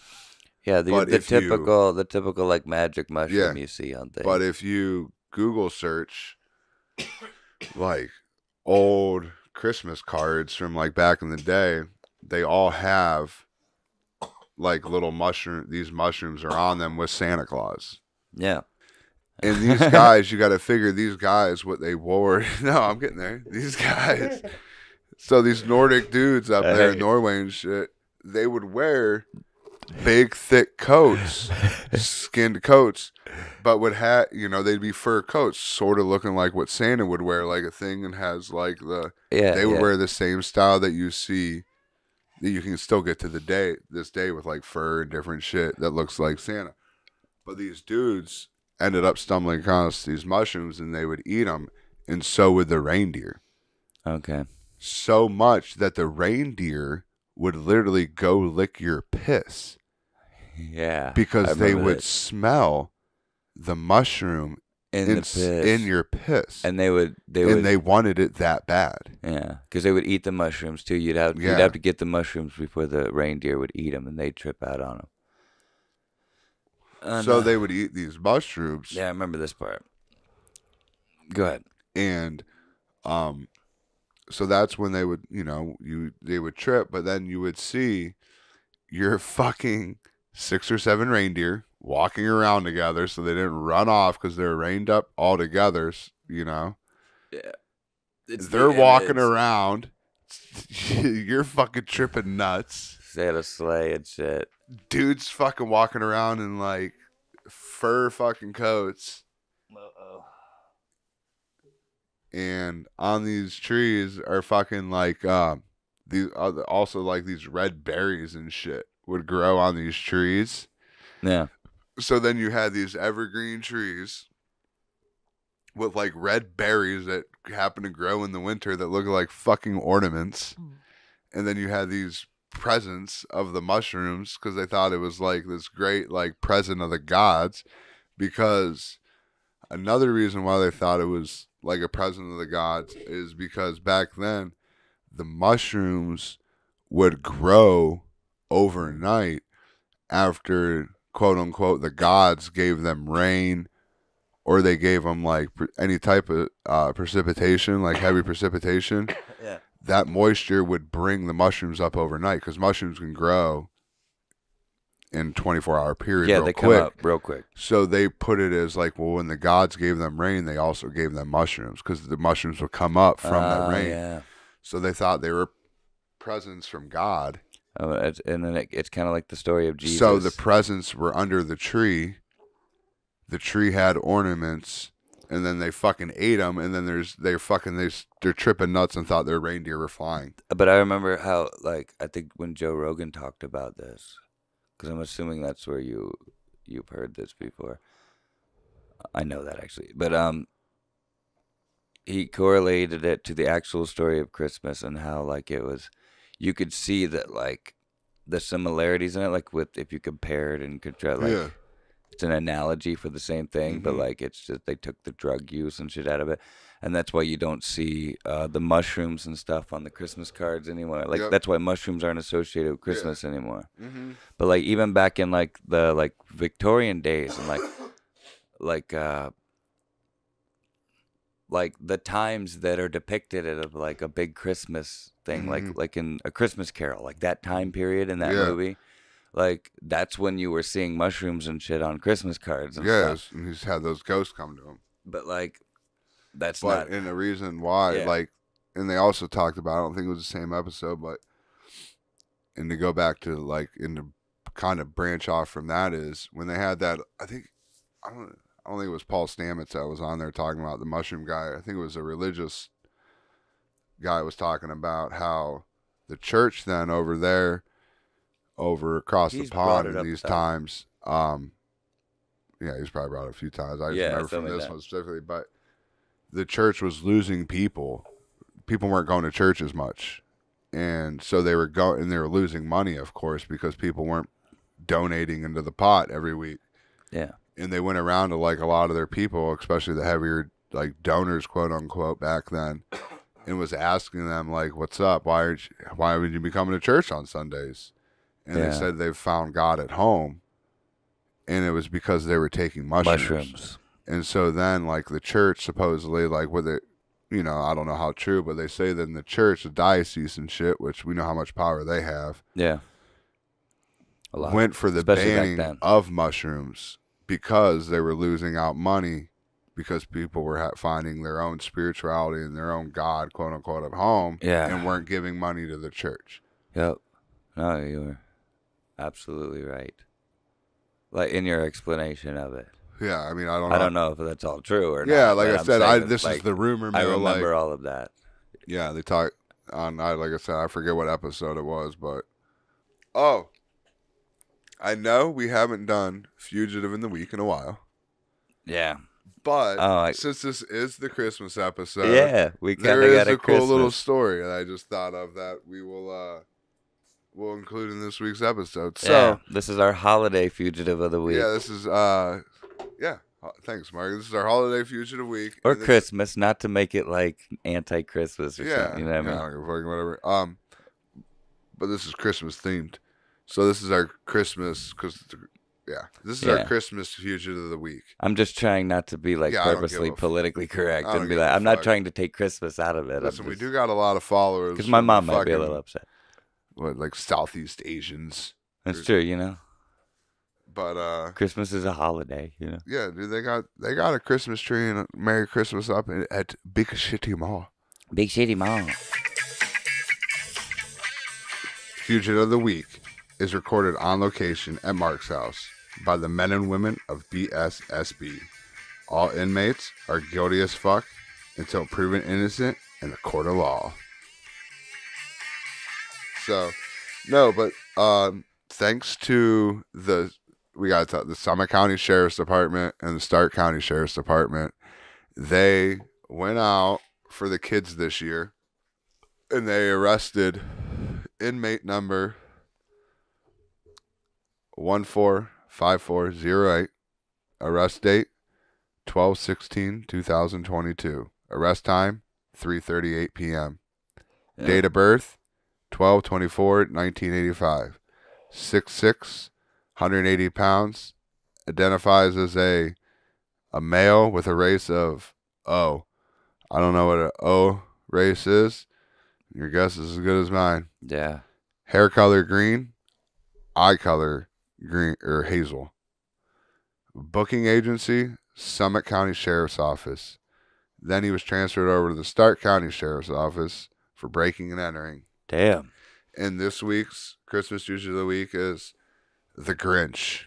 Yeah, the typical like magic mushroom you see on things. But if you Google search like old Christmas cards from like back in the day, they all have like little these mushrooms are on them with Santa Claus. Yeah. And these guys, you got to figure these guys, what they wore. No, I'm getting there. These guys. So these Nordic dudes up there in Norway and shit, they would wear big, thick coats, skinned coats, but would have, they'd be fur coats, sort of looking like what Santa would wear, like a thing and has like they would wear the same style that you see, that you can still get to this day with like fur and different shit that looks like Santa. But these dudes ended up stumbling across these mushrooms and they would eat them and so would the reindeer. Okay. So much that the reindeer would literally go lick your piss. Yeah. Because they would smell the mushroom in your piss. And they wanted it that bad. Yeah, because they would eat the mushrooms too. You'd have to get the mushrooms before the reindeer would eat them, and they'd trip out on them. And, so they would eat these mushrooms. Yeah, I remember this part. Go ahead. And so that's when they would, they would trip, but then you would see your fucking 6 or 7 reindeer walking around together, so they didn't run off because they're reined up all together, Yeah. They're walking around. You're fucking tripping nuts. They had a sleigh and shit. Dude's fucking walking around in like fur fucking coats. Uh-oh. And on these trees are fucking like these also like these red berries and shit would grow on these trees. Yeah. So then you had these evergreen trees with like red berries that happen to grow in the winter that look like fucking ornaments. And then you had these presents of the mushrooms because they thought it was like this great like present of the gods. Because another reason why they thought it was like a present of the gods is because back then the mushrooms would grow overnight after, quote unquote, the gods gave them rain, or they gave them like any type of precipitation, like heavy precipitation. Yeah. That moisture would bring the mushrooms up overnight, because mushrooms can grow in 24-hour period. Yeah, they come up real quick. So they put it as like, well, when the gods gave them rain, they also gave them mushrooms, because the mushrooms would come up from that rain. Yeah. So they thought they were presents from God. Oh, and then it's kind of like the story of Jesus. So the presents were under the tree. The tree had ornaments, and then they fucking ate them, and then they're tripping nuts and thought their reindeer were flying. But I remember how, like, I think when Joe Rogan talked about this, because I'm assuming that's where you've heard this before. I know that actually, but he correlated it to the actual story of Christmas and how like it was. You could see that, like, the similarities in it, like with if you compare it and contrast, like, it's an analogy for the same thing, but like it's just they took the drug use and shit out of it, and that's why you don't see the mushrooms and stuff on the Christmas cards anymore. Like that's why mushrooms aren't associated with Christmas anymore. But like even back in like the like Victorian days and like the times that are depicted of like a big Christmas thing, like in A Christmas Carol, like that time period in that movie, like that's when you were seeing mushrooms and shit on Christmas cards and stuff. And he's had those ghosts come to him. But like, and the reason why, like, and they also talked about, I don't think it was the same episode, but, and to go back to like, and to kind of branch off from that is when they had that, I don't think it was Paul Stamets that was on there talking about the mushroom guy. I think it was a religious guy was talking about how the church then over there, over across the pond in these times, he's probably brought it a few times. I just remember from this one specifically, but the church was losing people. People weren't going to church as much. And so they were going, and they were losing money, of course, because people weren't donating into the pot every week. Yeah. And they went around to like a lot of their people, especially the heavier like donors, quote unquote, back then, and was asking them like, "What's up? Why would you be coming to church on Sundays?" And they said they've found God at home, and it was because they were taking mushrooms. And so then like the church supposedly, like with it, I don't know how true, but they say that in the church, the diocese and shit, which we know how much power they have, a lot. Went for the Especially banning of mushrooms. Because they were losing out money, because people were finding their own spirituality and their own God, quote unquote, at home, and weren't giving money to the church. Yep. No, you were absolutely right. Like in your explanation of it. Yeah, I mean, I don't know if that's all true or not. Yeah, like I said, this is the rumor mill. I remember all of that. Yeah, they talk on. Like I said, I forget what episode it was, but I know we haven't done Fugitive in the Week in a while. Yeah. But since this is the Christmas episode, yeah, we kind there of is got a cool Christmas. little story that I just thought of that we will we'll include in this week's episode. So yeah, this is our holiday fugitive of the week. yeah, this is thanks, Mark. This is our holiday fugitive week Or Christmas, not to make it like anti-Christmas or something. You know what I mean? I don't give a fucking whatever. But this is Christmas themed, so this is our Christmas this is our Christmas fugitive of the week. I'm just trying not to be like purposely politically correct and be like, I'm not trying to take Christmas out of it. Listen, we do got a lot of followers because my mom might be a little upset. What, like Southeast Asians? That's true, you know. But Christmas is a holiday, you know. Yeah, dude, they got a Christmas tree and a Merry Christmas up at Big City Mall. Big City Mall. Fugitive of the Week is recorded on location at Mark's house by the men and women of BSSB. All inmates are guilty as fuck until proven innocent in the court of law. So, no, but thanks to the Summit County Sheriff's Department and the Stark County Sheriff's Department, they went out for the kids this year, and they arrested inmate number 145408. Arrest date 12/16/2022. Arrest time 3:38 p.m. Yeah. Date of birth 12/24/1985. 6'6", 180 pounds. Identifies as a male with a race of O. I don't know what an O race is. Your guess is as good as mine. Yeah. Hair color green. Eye color green or hazel. Booking agency, Summit County Sheriff's Office. Then he was transferred over to the Stark County Sheriff's Office for breaking and entering. Damn. And this week's Christmas Fugitive of the Week is the Grinch.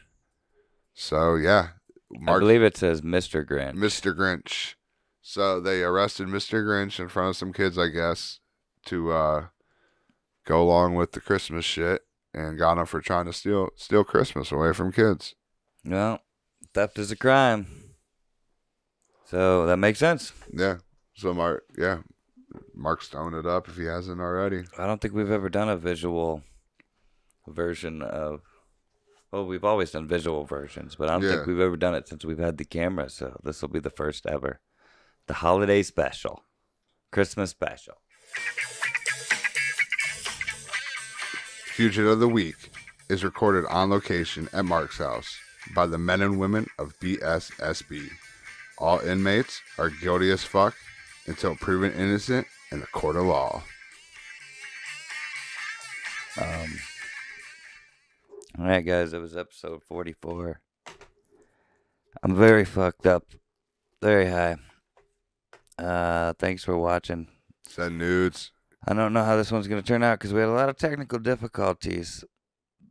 So, yeah. I believe it says Mr. Grinch. Mr. Grinch. So, they arrested Mr. Grinch in front of some kids, I guess, to go along with the Christmas shit and got him for trying to steal Christmas away from kids. Well, theft is a crime. So, that makes sense. Yeah. So, Mark's throwing it up if he hasn't already. I don't think we've ever done a visual version of... Well, we've always done visual versions, but I don't think we've ever done it since we've had the camera, so this will be the first ever. The holiday special. Christmas special. Fugitive of the Week is recorded on location at Mark's house by the men and women of BSSB. All inmates are guilty as fuck until proven innocent in the court of law. All right, guys, it was episode 44. I'm very fucked up. Very high. Thanks for watching. Send nudes. I don't know how this one's going to turn out because we had a lot of technical difficulties.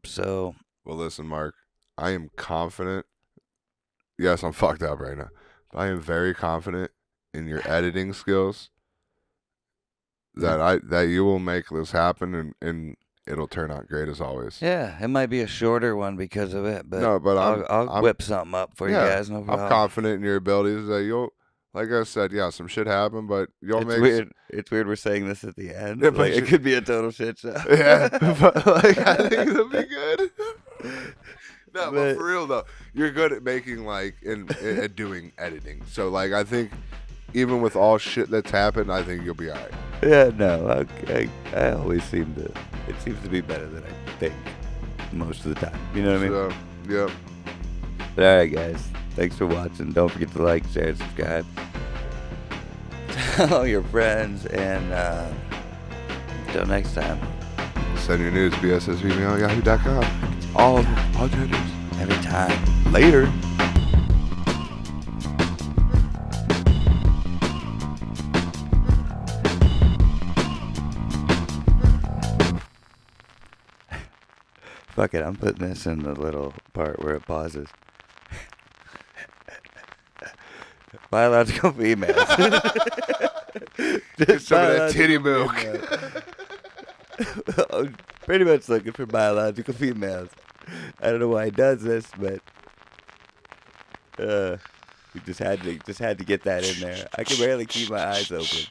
So. Well, listen, Mark. I am confident. Yes, I'm fucked up right now. But I am very confident in your editing skills that you will make this happen and it'll turn out great as always. Yeah, it might be a shorter one because of it, but I'll whip something up for you guys. No problem. I'm confident in your abilities that you'll, like I said, some shit happened, but you'll make. Weird. It's weird we're saying this at the end. Yeah, like, it could be a total shit show. Yeah, but I think it'll be good. No, but for real though, you're good at making at doing editing. So I think even with all shit that's happened, I think you'll be all right. Yeah, no, I always seem to. It seems to be better than I think most of the time. You know what I mean? So, yep. But all right, guys. Thanks for watching. Don't forget to like, share, and subscribe. Tell your friends, and until next time. Send your news, bssb@yahoo.com. All genders. Every time. Later. Fuck it, I'm putting this in the little part where it pauses. Biological females. Get some of that titty milk. Pretty much looking for biological females. I don't know why he does this, but We just had to get that in there. I can barely keep my eyes open.